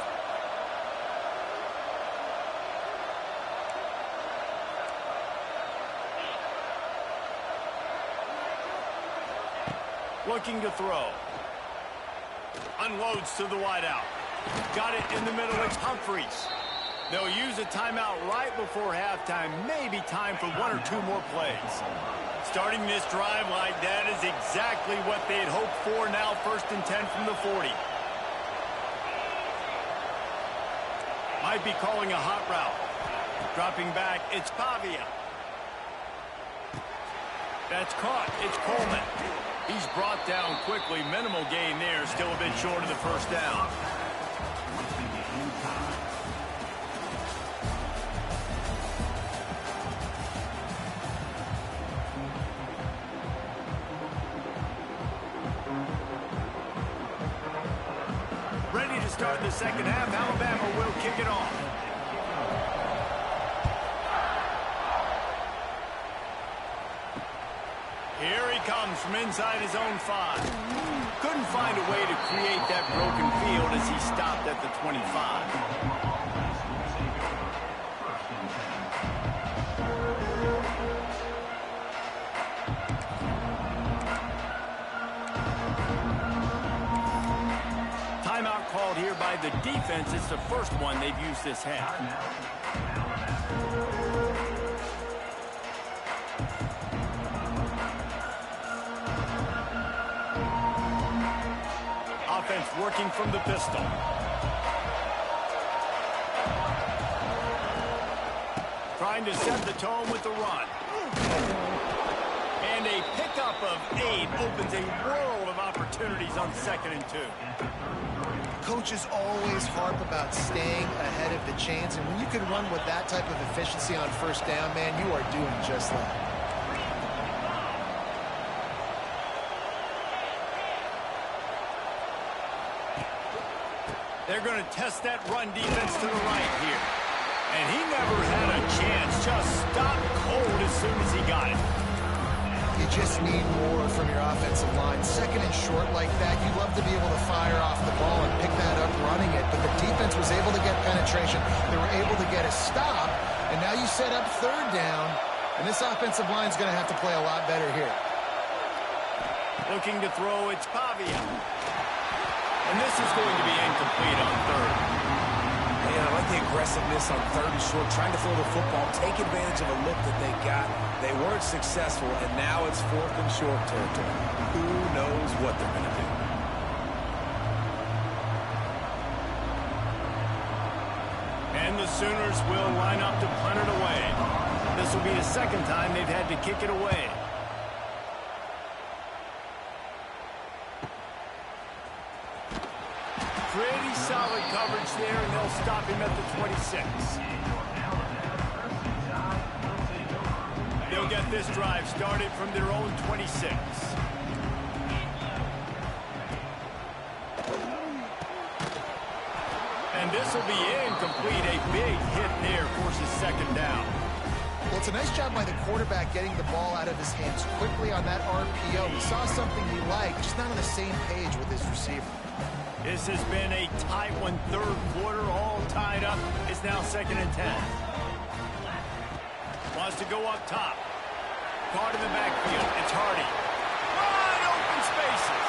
Looking to throw. Unloads to the wideout. Got it in the middle. It's Humphries. They'll use a timeout right before halftime. Maybe time for 1 or 2 more plays. Starting this drive like that is exactly what they'd hoped for. Now 1st and 10 from the 40. Might be calling a hot route. Dropping back, it's Pavia. That's caught. It's Coleman. He's brought down quickly. Minimal gain there. Still a bit short of the first down. Ready to start the second half. Alabama will kick it off. Here he comes from inside his own 5. Couldn't find a way to create that broken field as he stopped at the 25. Timeout called here by the defense. It's the first one they've used this half. Offense working from the pistol. Trying to set the tone with the run. And a pickup of 8 opens a world of opportunity opportunities on 2nd and 2. Coaches always harp about staying ahead of the chains, and when you can run with that type of efficiency on 1st down, man, you are doing just that. They're going to test that run defense to the right here. And he never had a chance. Just stopped cold as soon as he got it. You just need more from your offensive line. 2nd and short like that, you'd love to be able to fire off the ball and pick that up running it. But the defense was able to get penetration. They were able to get a stop. And now you set up 3rd down. And this offensive line is going to have to play a lot better here. Looking to throw, it's Pavia. And this is going to be incomplete on 3rd. Yeah, I like the aggressiveness on 3rd and short, trying to throw the football, take advantage of a look that they got. They weren't successful, and now it's 4th and short territory. Who knows what they're going to do? And the Sooners will line up to punt it away. This will be the 2nd time they've had to kick it away. Pretty solid coverage there, and they'll stop him at the 26. They'll get this drive started from their own 26. And this will be incomplete. A big hit there forces 2nd down. Well, it's a nice job by the quarterback getting the ball out of his hands quickly on that RPO. He saw something he liked, just not on the same page with his receiver. This has been a tight one, 3rd quarter, all tied up. It's now 2nd and 10. Wants to go up top. Caught in the backfield. It's Hardy. Wide open spaces.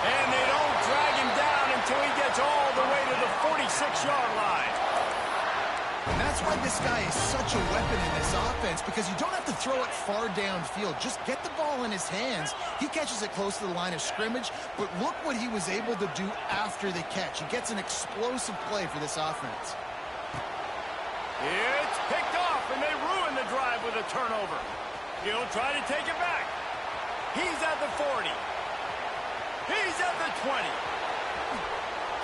And they don't drag him down until he gets all the way to the 46-yard line. And that's why this guy is such a weapon in this offense, because you don't have to throw it far downfield. Just get the ball in his hands. He catches it close to the line of scrimmage, but look what he was able to do after the catch. He gets an explosive play for this offense. It's picked off, and they ruin the drive with a turnover. He'll try to take it back. He's at the 40. He's at the 20.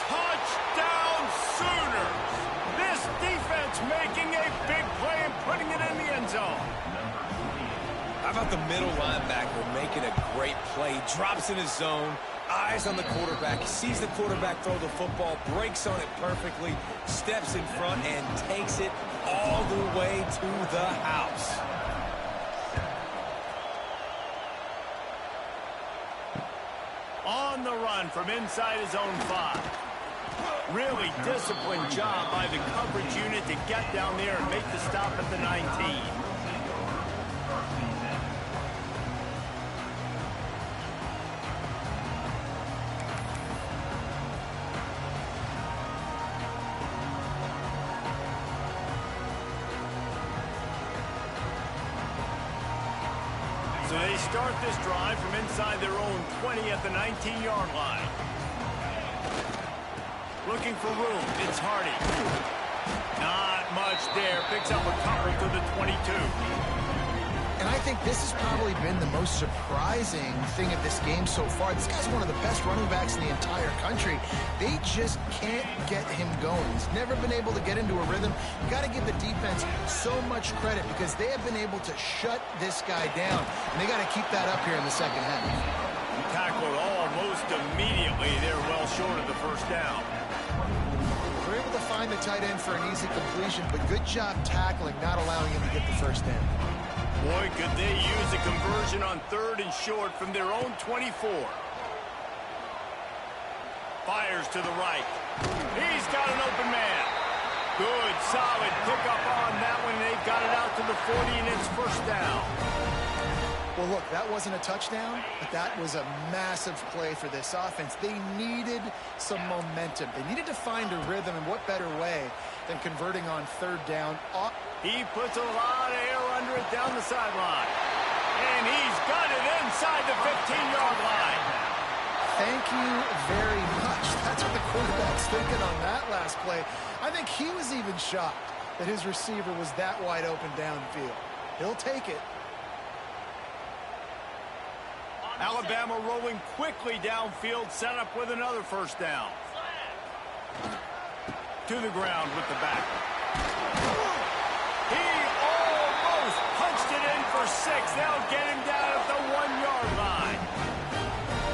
Touchdown Sooners. This defense making a big play and putting it in the end zone. How about the middle linebacker making a great play? Drops in his zone, eyes on the quarterback. He sees the quarterback throw the football, breaks on it perfectly, steps in front, and takes it all the way to the house. On the run from inside his own 5. Really disciplined job by the coverage unit to get down there and make the stop at the 19. So they start this drive from inside their own 20 at the 19-yard line. Looking for room. It's Hardy. Not much there. Picks up a couple to the 22. And I think this has probably been the most surprising thing of this game so far. This guy's one of the best running backs in the entire country. They just can't get him going. He's never been able to get into a rhythm. You got to give the defense so much credit because they have been able to shut this guy down. And they got to keep that up here in the 2nd half. Tackled almost immediately. They're well short of the 1st down. We're able to find the tight end for an easy completion, but good job tackling, not allowing him to get the 1st down. Boy, could they use a conversion on 3rd and short from their own 24. Fires to the right. He's got an open man. Good, solid pickup on that one. They've got it out to the 40, and it's 1st down. Well, look, that wasn't a touchdown, but that was a massive play for this offense. They needed some momentum. They needed to find a rhythm, and what better way than converting on 3rd down. He puts a lot of air under it down the sideline. And he's got it inside the 15-yard line. Thank you very much. That's what the quarterback's thinking on that last play. I think he was even shocked that his receiver was that wide open downfield. He'll take it. Alabama rolling quickly downfield, set up with another first down. To the ground with the back. He almost punched it in for 6. They'll get him down at the 1-yard line.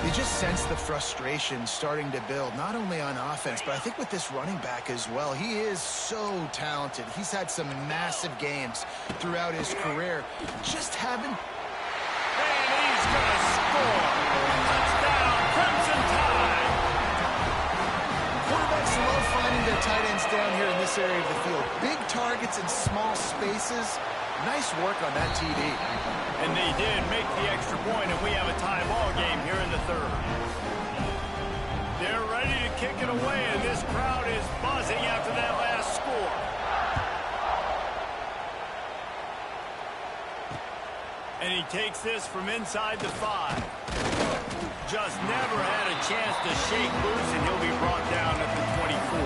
You just sense the frustration starting to build, not only on offense, but I think with this running back as well. He is so talented. He's had some massive games throughout his career. Just haven't... And he's going to score. Touchdown, Crimson Tide. Quarterbacks love finding their tight ends down here in this area of the field. Big targets in small spaces. Nice work on that TD. And they did make the extra point, and we have a tie ball game here in the third. They're ready to kick it away, and this crowd is buzzing after that last score. And he takes this from inside the 5. Just never had a chance to shake loose, and he'll be brought down at the 24.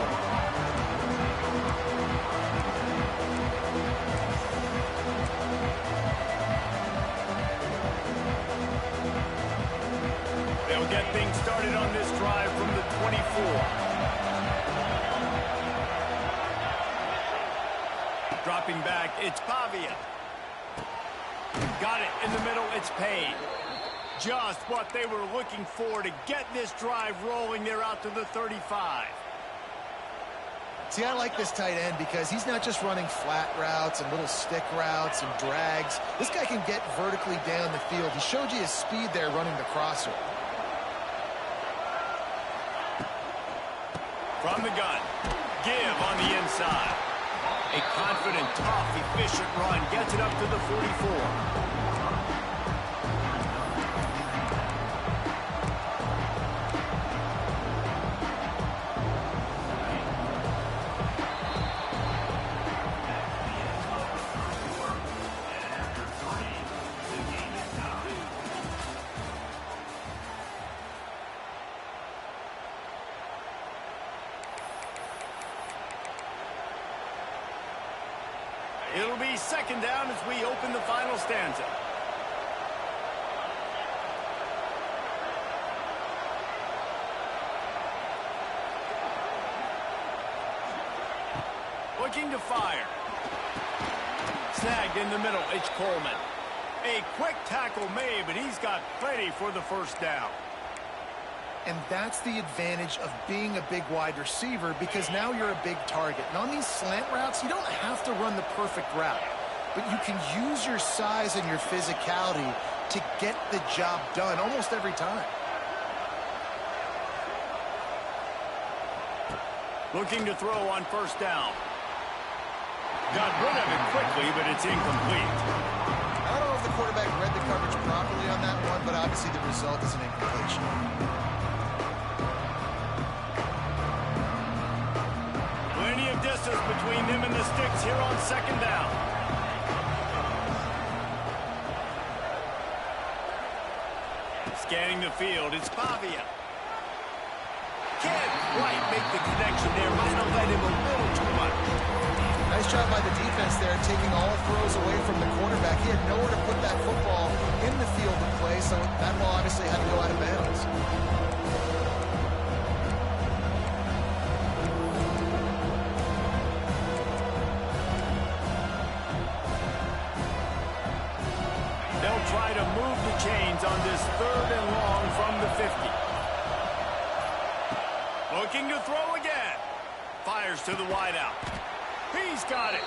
They'll get things started on this drive from the 24. Dropping back, it's Pavia. Got it in the middle, it's Payne. Just what they were looking for to get this drive rolling. They're out to the 35. See, I like this tight end because he's not just running flat routes and little stick routes and drags. This guy can get vertically down the field. He showed you his speed there running the crosser. From the gun, give on the inside. A confident, tough, efficient run gets it up to the 44. It'll be second down as we open the final stanza. Looking to fire. Snagged in the middle, it's Coleman. A quick tackle made, but he's got plenty for the first down. And that's the advantage of being a big wide receiver, because now you're a big target. And on these slant routes, you don't have to run the perfect route, but you can use your size and your physicality to get the job done almost every time. Looking to throw on first down. Got rid of it quickly, but it's incomplete. I don't know if the quarterback read the coverage properly on that one, but obviously the result is an incompletion. Plenty of distance between them and the sticks here on second down. Scanning the field, it's Pavia. Can't quite make the connection there. Might have led him a little too much. Nice job by the defense there, taking all throws away from the quarterback. He had nowhere to put that football in the field of play, so that ball obviously had to go out of bounds. They'll try to move the chains on this third and long from the 50. Looking to throw again. Fires to the wideout. He's got it.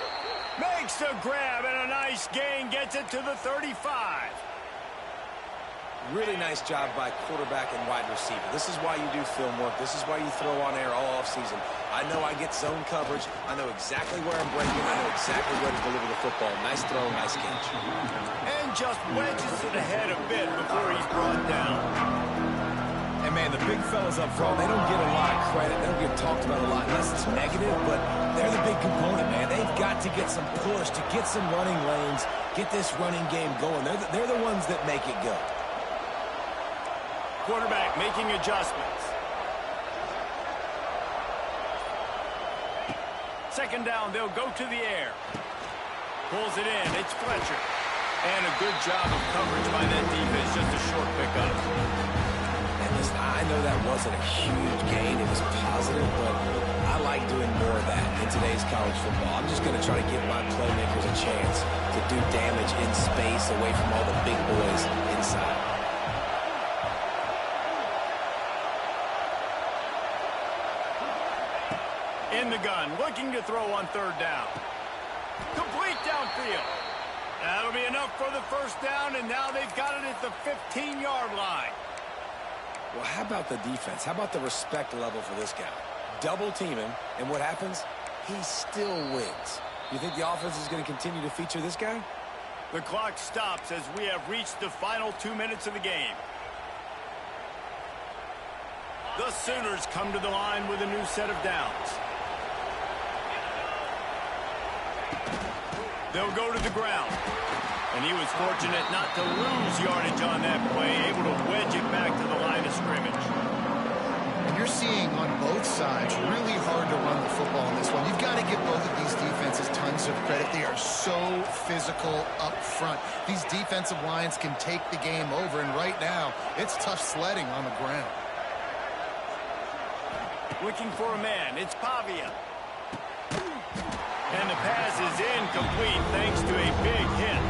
Makes the grab, and a nice gain gets it to the 35. Really nice job by quarterback and wide receiver. This is why you do film work. This is why you throw on air all offseason. I know I get zone coverage. I know exactly where I'm breaking. I know exactly where to deliver the football. Nice throw, nice catch. And just wedges it ahead a bit before he's brought down. And, man, the big fellas up front, they don't get a lot of credit. They don't get talked about a lot unless it's negative, but they're the big component, man. They've got to get some push, to get some running lanes, get this running game going. They're the ones that make it go. Quarterback making adjustments. Second down, they'll go to the air. Pulls it in, it's Fletcher. And a good job of coverage by that defense, just a short pickup. wasn't a huge gain. It was positive, but I like doing more of that in today's college football. I'm just going to try to give my playmakers a chance to do damage in space away from all the big boys inside. In the gun, looking to throw on third down. Complete downfield. That'll be enough for the first down, and now they've got it at the 15-yard line. Well, how about the defense? How about the respect level for this guy? Double team him, and what happens? He still wins. You think the offense is going to continue to feature this guy? The clock stops as we have reached the final 2 minutes of the game. The Sooners come to the line with a new set of downs. They'll go to the ground. And he was fortunate not to lose yardage on that play, able to wedge it back to the line of scrimmage. And you're seeing on both sides really hard to run the football in this one. You've got to give both of these defenses tons of credit. They are so physical up front. These defensive lines can take the game over, and right now, it's tough sledding on the ground. Looking for a man. It's Pavia. And the pass is incomplete thanks to a big hit.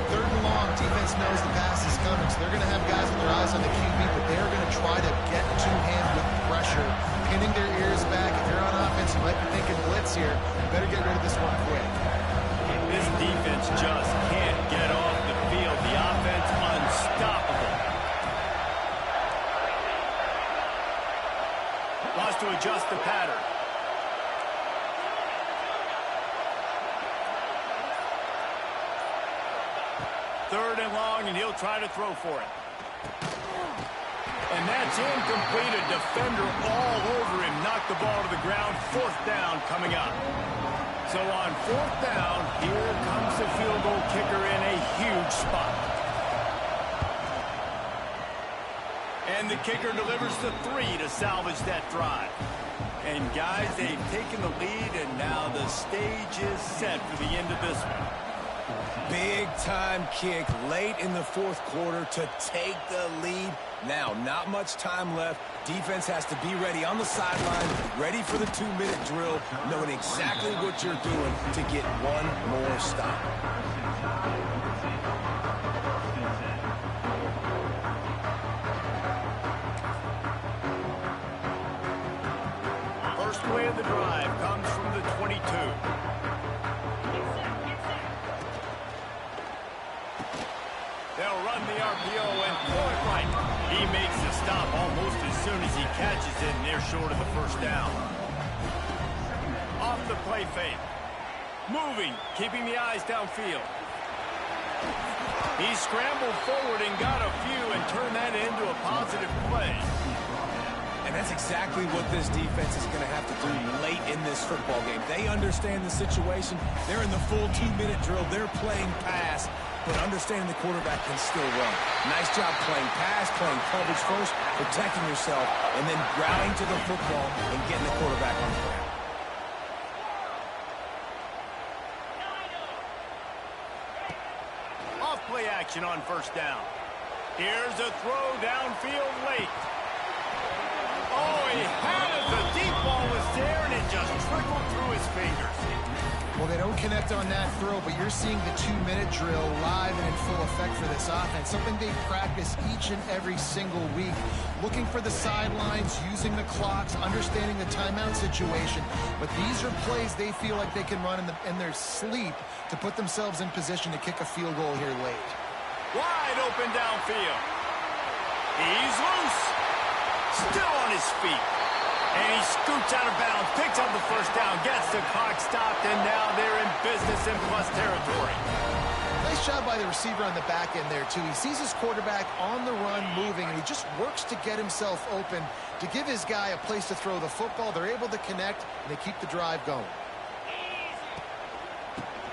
Third and long, defense knows the pass is coming, so they're going to have guys with their eyes on the QB, but they're going to try to get to him with pressure, pinning their ears back. If you're on offense, you might be thinking blitz here. You better get rid of this one quick. This defense just can't get off the field. The offense unstoppable. Wants to adjust the pattern. Third and long, and he'll try to throw for it. And that's incomplete. A defender all over him. Knocked the ball to the ground. Fourth down coming up. So on fourth down, here comes the field goal kicker in a huge spot. And the kicker delivers the 3 to salvage that drive. And guys, they've taken the lead, and now the stage is set for the end of this one. Big-time kick late in the fourth quarter to take the lead. Now, not much time left. Defense has to be ready on the sideline, ready for the 2-minute drill, knowing exactly what you're doing to get one more stop. First play of the drive comes from the 22. They'll run the RPO and throw it right. He makes the stop almost as soon as he catches it, and they're short of the first down. Off the play fake. Moving, keeping the eyes downfield. He scrambled forward and got a few and turned that into a positive play. And that's exactly what this defense is going to have to do late in this football game. They understand the situation. They're in the full 2-minute drill. They're playing pass, but understanding the quarterback can still run. Nice job playing pass, playing coverage first, protecting yourself, and then rallying to the football and getting the quarterback on the ground. Off play action on first down. Here's a throw downfield late. Oh, he had it. The deep ball was there, and it just trickled through his fingers. Well, they don't connect on that throw, but you're seeing the 2-minute drill live and in full effect for this offense, something they practice each and every single week, looking for the sidelines, using the clocks, understanding the timeout situation. But these are plays they feel like they can run in their sleep to put themselves in position to kick a field goal here late. Wide open downfield. He's loose. Still on his feet. And he scoots out of bounds, picks up the first down, gets the clock stopped, and now they're in business in plus territory. Nice job by the receiver on the back end there, too. He sees his quarterback on the run moving, and he just works to get himself open to give his guy a place to throw the football. They're able to connect, and they keep the drive going.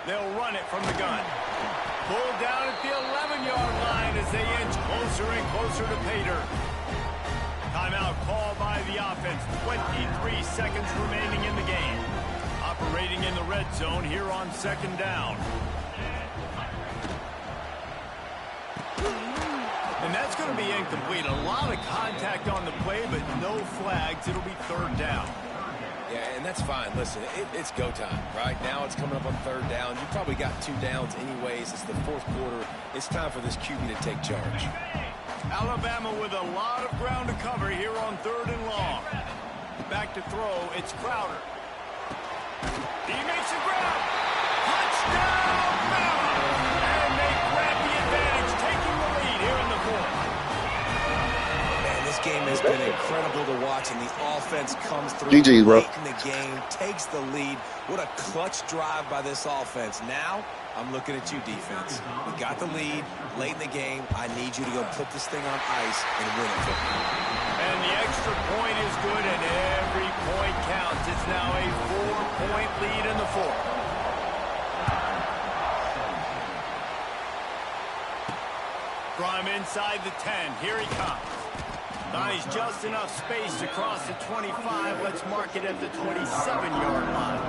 They'll run it from the gun. Pulled down at the 11-yard line as they inch closer and closer to pay dirt. Timeout called by the offense. 23 seconds remaining in the game. Operating in the red zone here on second down. And that That's going to be incomplete. A lot of contact on the play, but no flags. It'll be third down. Yeah, and that's fine. Listen, it's go time, right? Now it's coming up on third down. You probably got 2 downs anyways. It's the fourth quarter. It's time for this QB to take charge. Alabama with a lot of ground to cover here on 3rd and long. Back to throw, it's Crowder. He makes the ground. Touchdown, Bama! And they grab the advantage, taking the lead here in the 4th. Man, this game has been incredible to watch, and the offense comes through GG, bro. late in the game, takes the lead. What a clutch drive by this offense. Now, I'm looking at you, defense. We got the lead late in the game. I need you to go put this thing on ice and win it for me. And the extra point is good, and every point counts. It's now a 4-point lead in the 4th. From inside the 10, here he comes. Now he's just enough space to cross the 25. Let's mark it at the 27-yard line.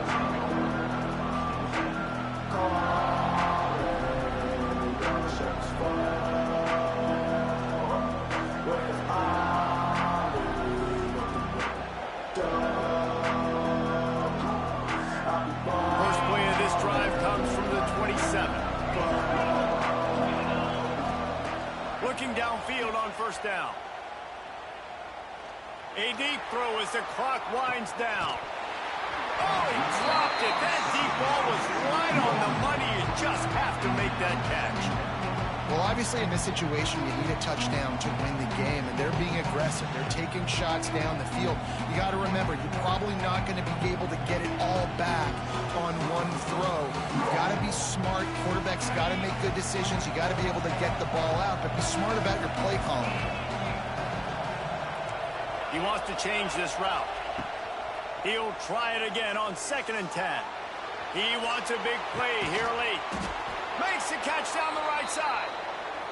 First play of this drive comes from the 27. Looking downfield on first down. A deep throw as the clock winds down. Oh, he dropped it. That deep ball was right on the money. You just have to make that catch. Well, obviously in this situation, you need a touchdown to win the game, and they're being aggressive. They're taking shots down the field. You got to remember, you're probably not going to be able to get it all back on one throw. You've got to be smart. Quarterback's got to make good decisions. You got to be able to get the ball out, but be smart about your play calling. He wants to change this route. He'll try it again on 2nd and 10. He wants a big play here late. Makes the catch down the right side.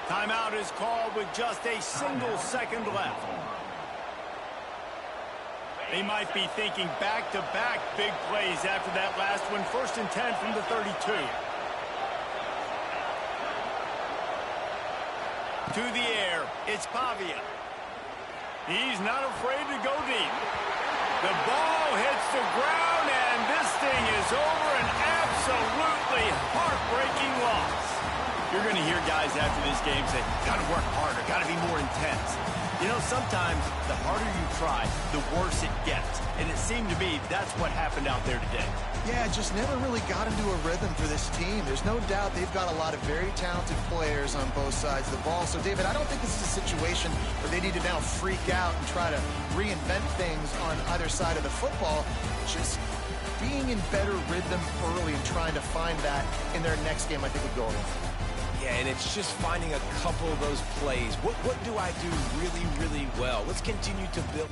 Timeout is called with just a single second left. They might be thinking back-to-back big plays after that last one. 1st and 10 from the 32. To the air, it's Pavia. He's not afraid to go deep. The ball hits the ground, and this thing is over. An absolutely heartbreaking loss. You're going to hear guys after this game say, got to work harder, got to be more intense. You know, sometimes the harder you try, the worse it gets. And it seemed to me that's what happened out there today. Yeah, just never really got into a rhythm for this team. There's no doubt they've got a lot of very talented players on both sides of the ball. So, David, I don't think this is a situation where they need to now freak out and try to reinvent things on either side of the football. Just being in better rhythm early and trying to find that in their next game, I think would go a long way. Yeah, and it's just finding a couple of those plays. What do I do really, really well? Let's continue to build.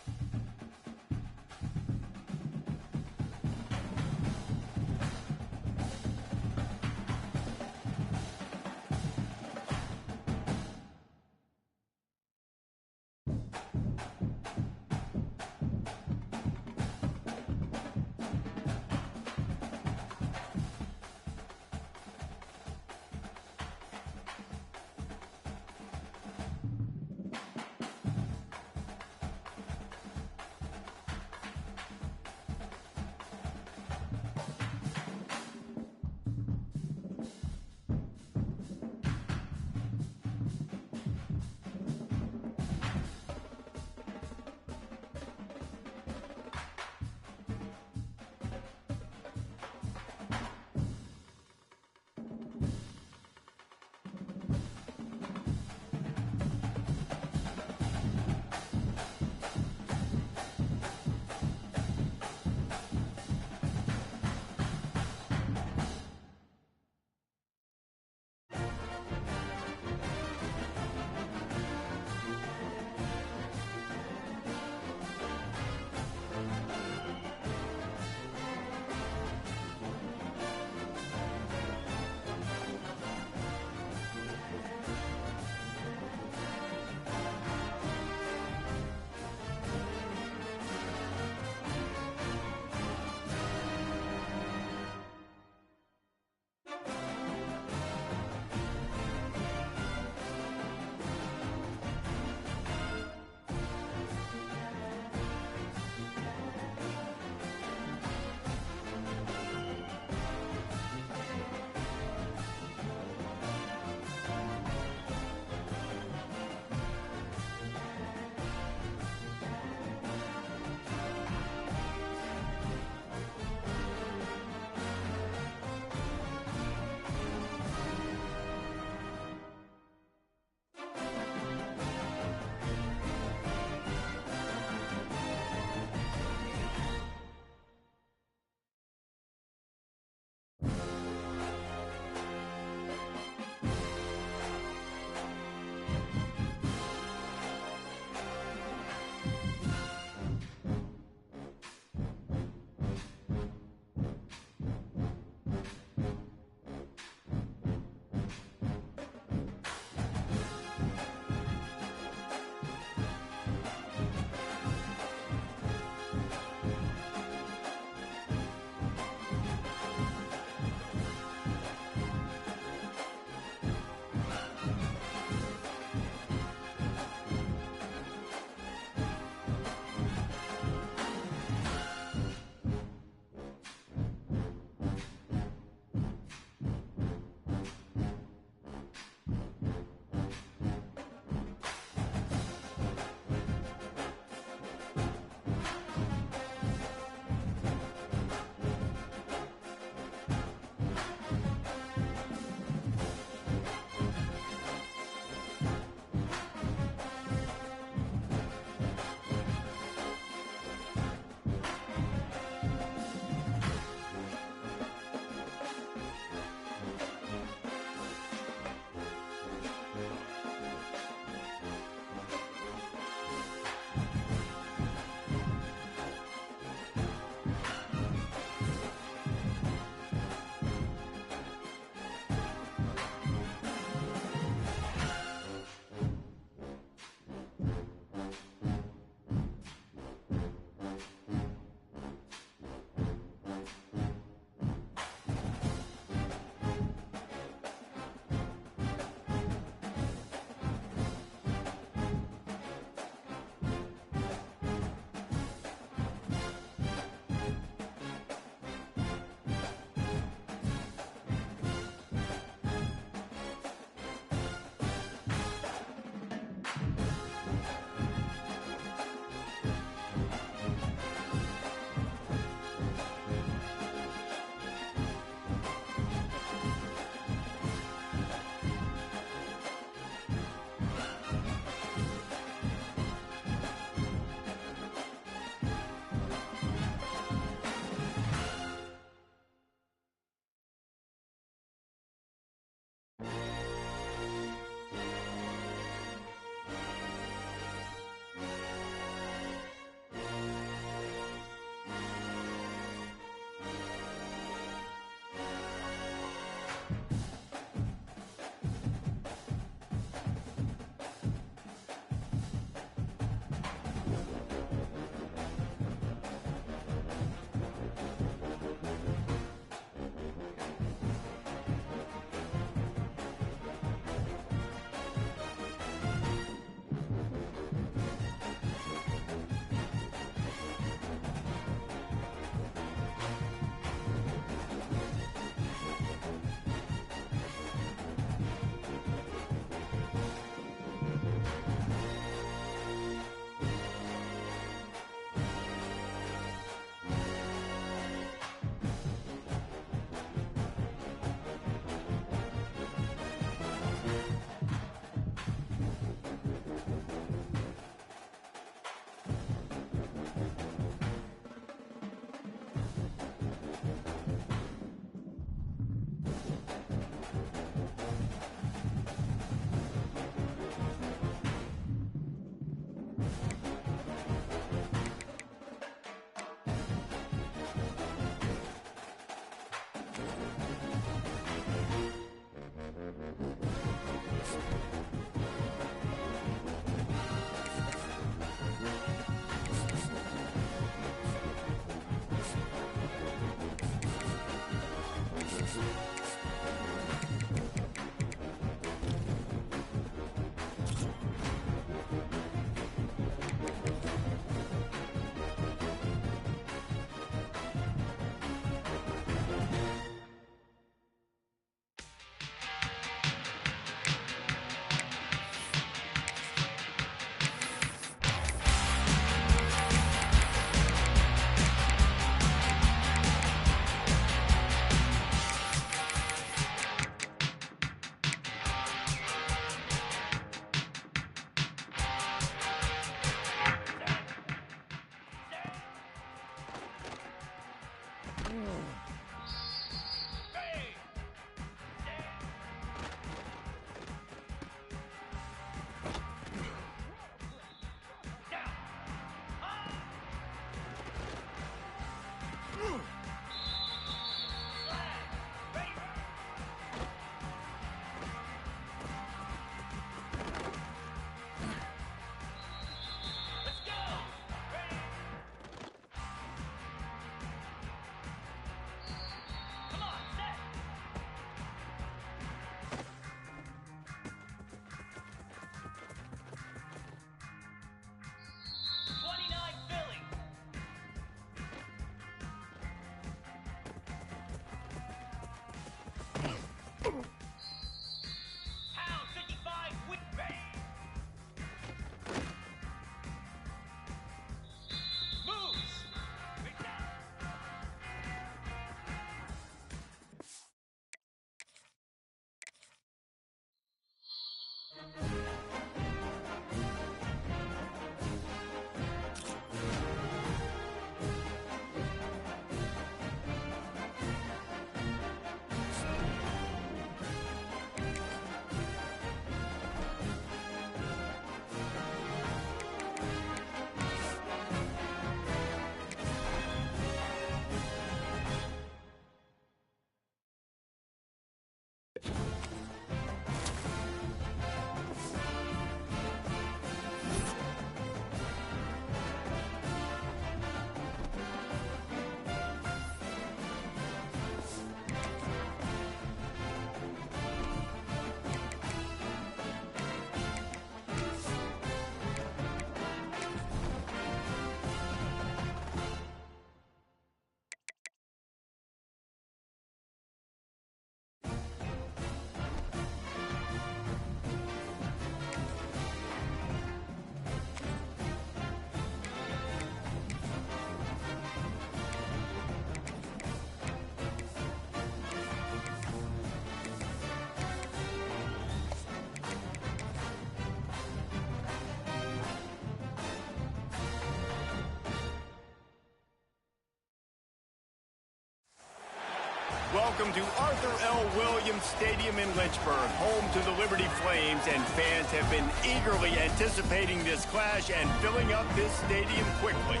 Welcome to Arthur L. Williams Stadium in Lynchburg, home to the Liberty Flames, and fans have been eagerly anticipating this clash and filling up this stadium quickly.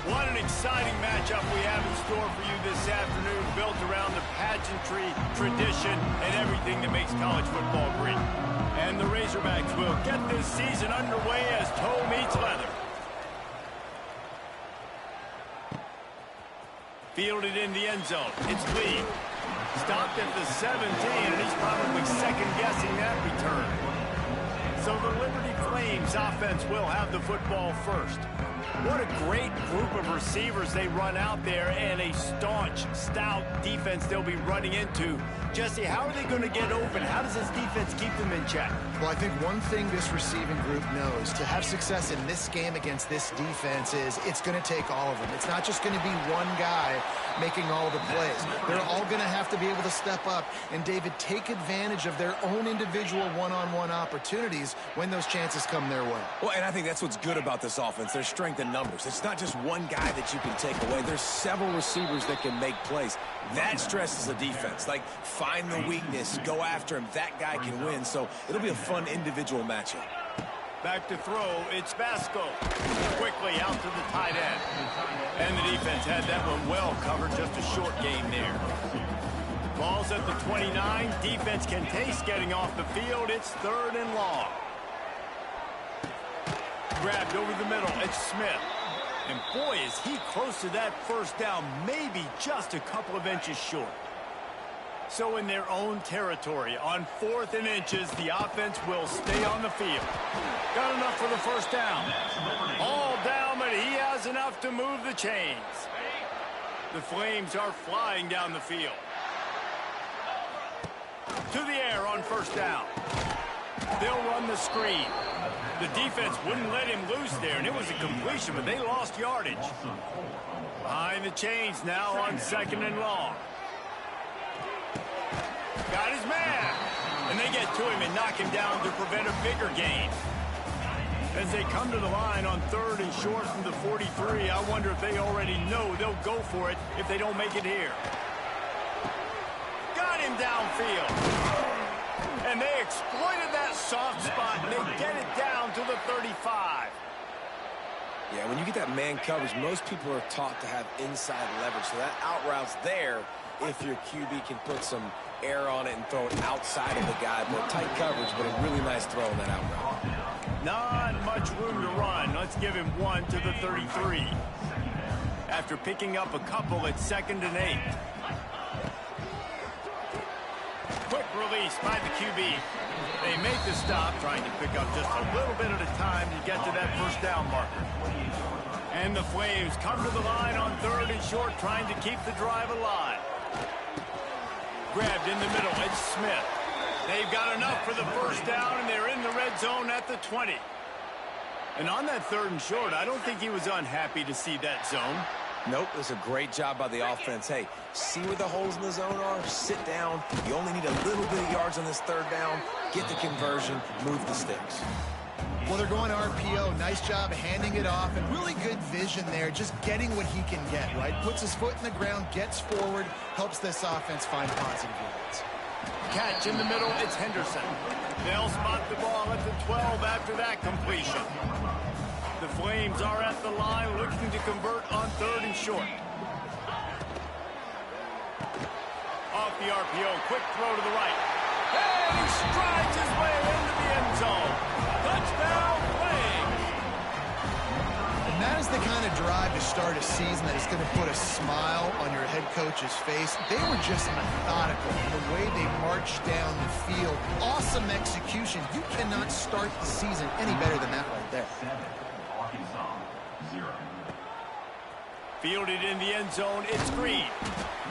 What an exciting matchup we have in store for you this afternoon, built around the pageantry, tradition, and everything that makes college football great. And the Razorbacks will get this season underway as toe meets leather. Fielded in the end zone. It's Lee. Stopped at the 17, and he's probably second-guessing that return. So the Liberty Flames offense will have the football first. What a great group of receivers they run out there, and a staunch, stout defense they'll be running into. Jesse, how are they going to get open? How does this defense keep them in check? Well, I think one thing this receiving group knows, to have success in this game against this defense, is it's going to take all of them. It's not just going to be one guy making all the plays. They're all going to have to be able to step up and, David, take advantage of their own individual one-on-one opportunities when those chances come their way. Well, and I think that's what's good about this offense. There's strength in numbers. It's not just one guy that you can take away. There's several receivers that can make plays. That stresses the defense. Like, find the weakness, go after him. That guy can win. So it'll be a fun individual matchup. Back to throw, it's Vasco. Quickly out to the tight end. And the defense had that one well covered, just a short gain there. Ball's at the 29. Defense can taste getting off the field. It's 3rd and long. Grabbed over the middle, it's Smith. And boy, is he close to that first down, maybe just a couple of inches short. So in their own territory, on 4th and inches, the offense will stay on the field. Got enough for the first down. All down, but he has enough to move the chains. The Flames are flying down the field. To the air on first down. They'll run the screen. The defense wouldn't let him loose there, and it was a completion, but they lost yardage. Behind the chains now on 2nd and long. Got his man. And they get to him and knock him down to prevent a bigger gain. As they come to the line on 3rd and short from the 43, I wonder if they already know they'll go for it if they don't make it here. Got him downfield. And they exploited that soft spot, and they get it down to the 35. Yeah, when you get that man coverage, most people are taught to have inside leverage. So that out route's there if your QB can put some air on it and throw it outside of the guy. But tight coverage, but a really nice throw on that out route. Not much room to run. Let's give him one to the 33. After picking up a couple at 2nd and 8. Quick release by the QB. They make the stop, trying to pick up just a little bit at a time to get to that first down marker. And the Flames come to the line on 3rd and short, trying to keep the drive alive. Grabbed in the middle, it's Smith. They've got enough for the first down, and they're in the red zone at the 20. And on that 3rd and short, I don't think he was unhappy to see that zone. Nope, it was a great job by the offense. Hey, see where the holes in the zone are, sit down. You only need a little bit of yards on this 3rd down. Get the conversion, move the sticks. Well, they're going RPO. Nice job handing it off, and really good vision there, just getting what he can get, right? Puts his foot in the ground, gets forward, helps this offense find positive yards. Catch in the middle, it's Henderson. They'll spot the ball at the 12 after that completion. The Flames are at the line looking to convert on 3rd and short. Off the RPO, quick throw to the right. And he strides his way into the end zone. Touchdown, Flames. And that is the kind of drive to start a season that is going to put a smile on your head coach's face. They were just methodical in the way they marched down the field. Awesome execution. You cannot start the season any better than that right there. Fielded in the end zone, it's Green.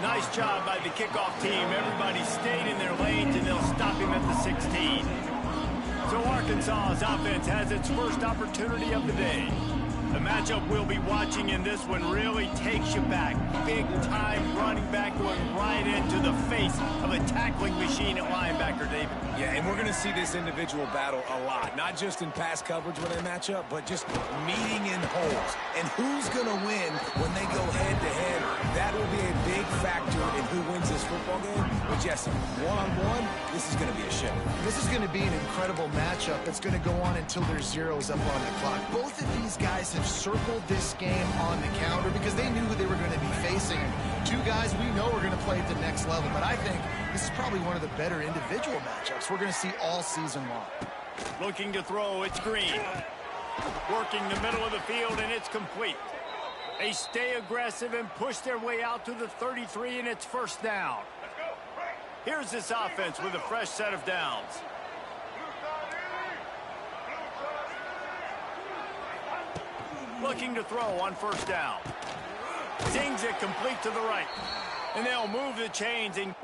Nice job by the kickoff team. Everybody stayed in their lanes, and they'll stop him at the 16. So Arkansas's offense has its first opportunity of the day. The matchup we'll be watching in this one really takes you back. Big-time running back going right into the face of a tackling machine at linebacker, David. Yeah, and we're going to see this individual battle a lot. Not just in pass coverage when they match up, but just meeting in holes. And who's going to win when they go head-to-head? That will be a big factor in who wins this football game. But, Jesse, one-on-one, this is going to be a show. This is going to be an incredible matchup that's going to go on until there's zeros up on the clock. Both of these guys have circled this game on the calendar because they knew who they were going to be facing. Two guys we know are going to play at the next level, but I think this is probably one of the better individual matchups we're going to see all season long. Looking to throw, it's Green. Working the middle of the field, and it's complete. They stay aggressive and push their way out to the 33, and it's first down. Here's this offense with a fresh set of downs. Looking to throw on first down. Zings it complete to the right. And they'll move the chains and...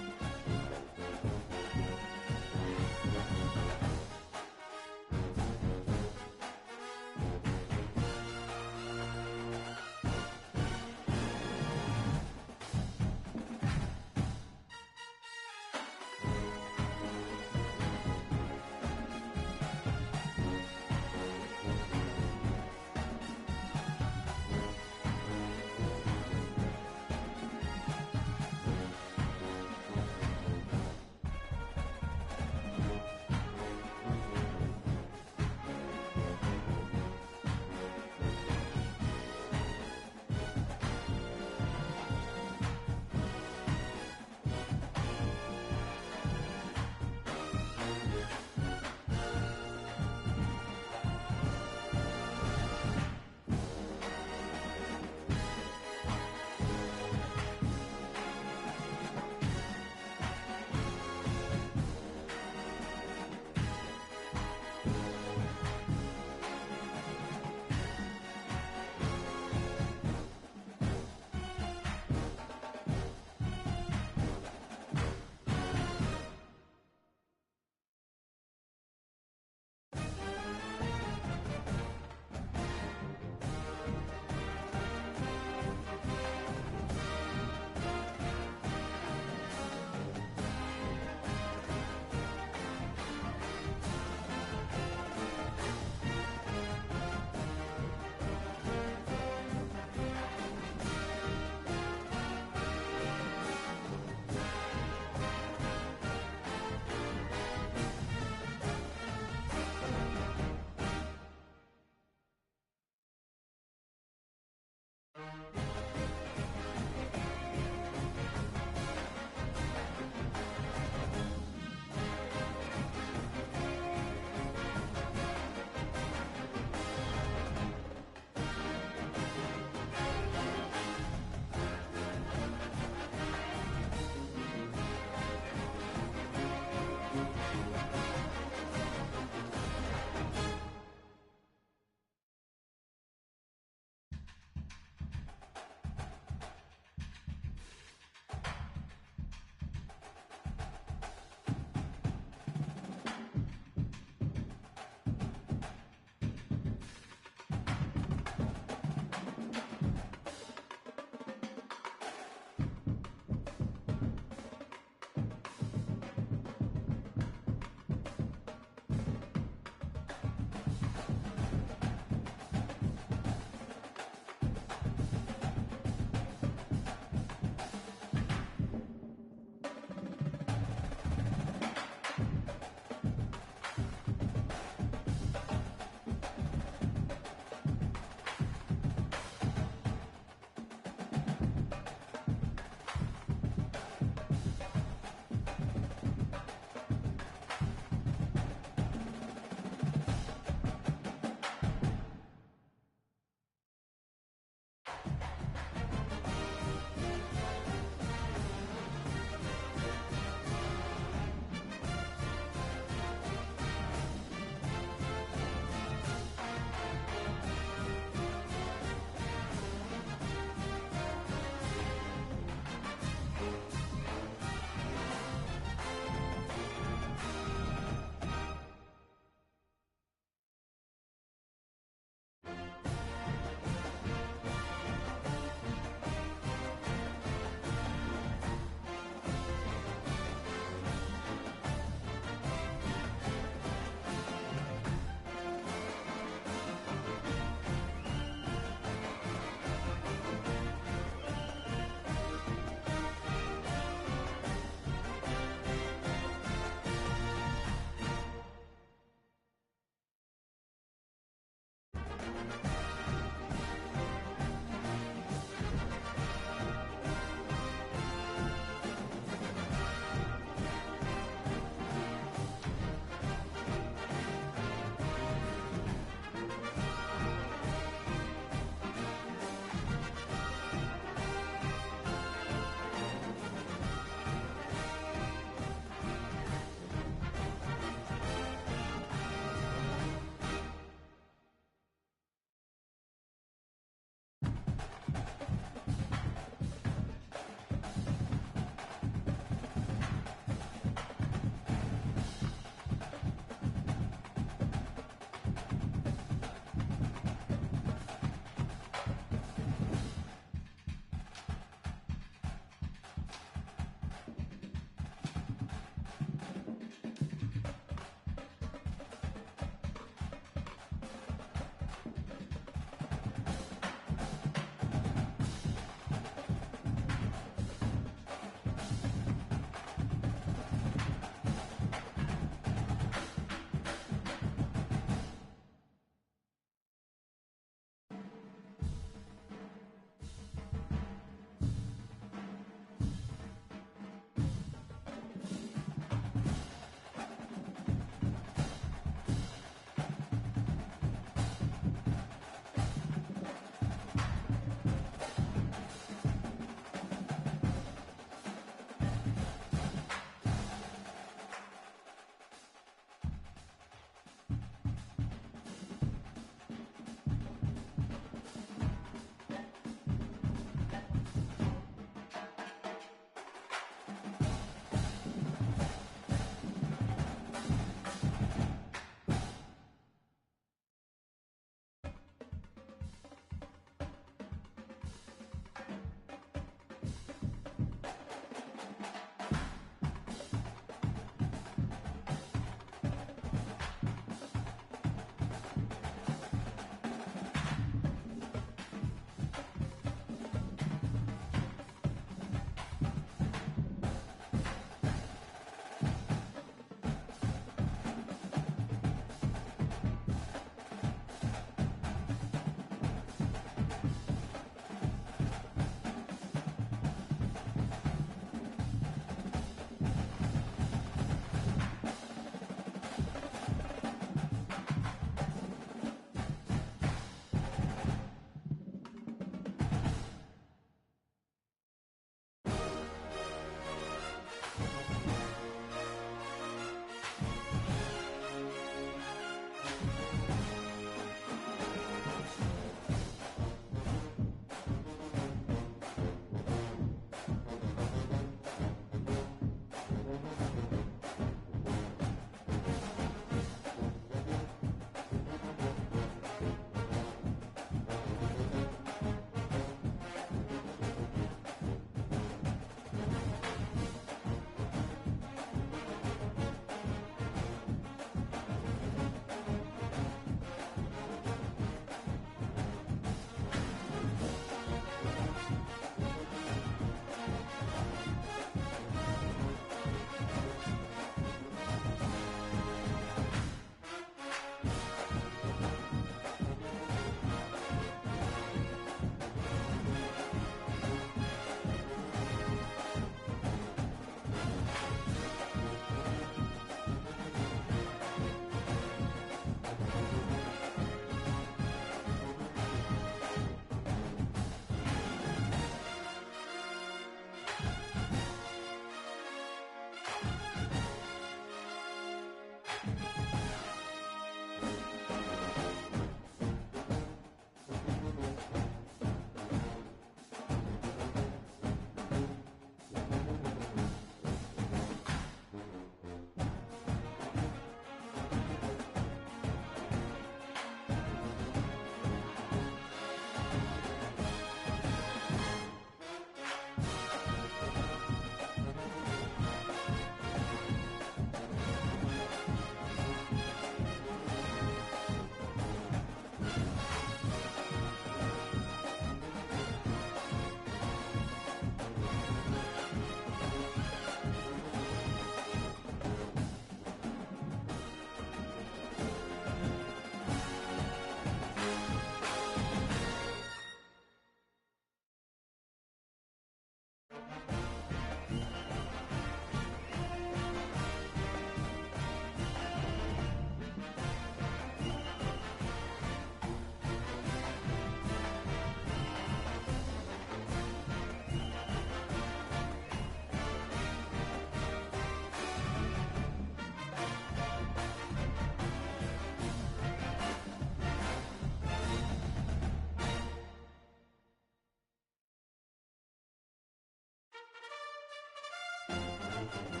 it.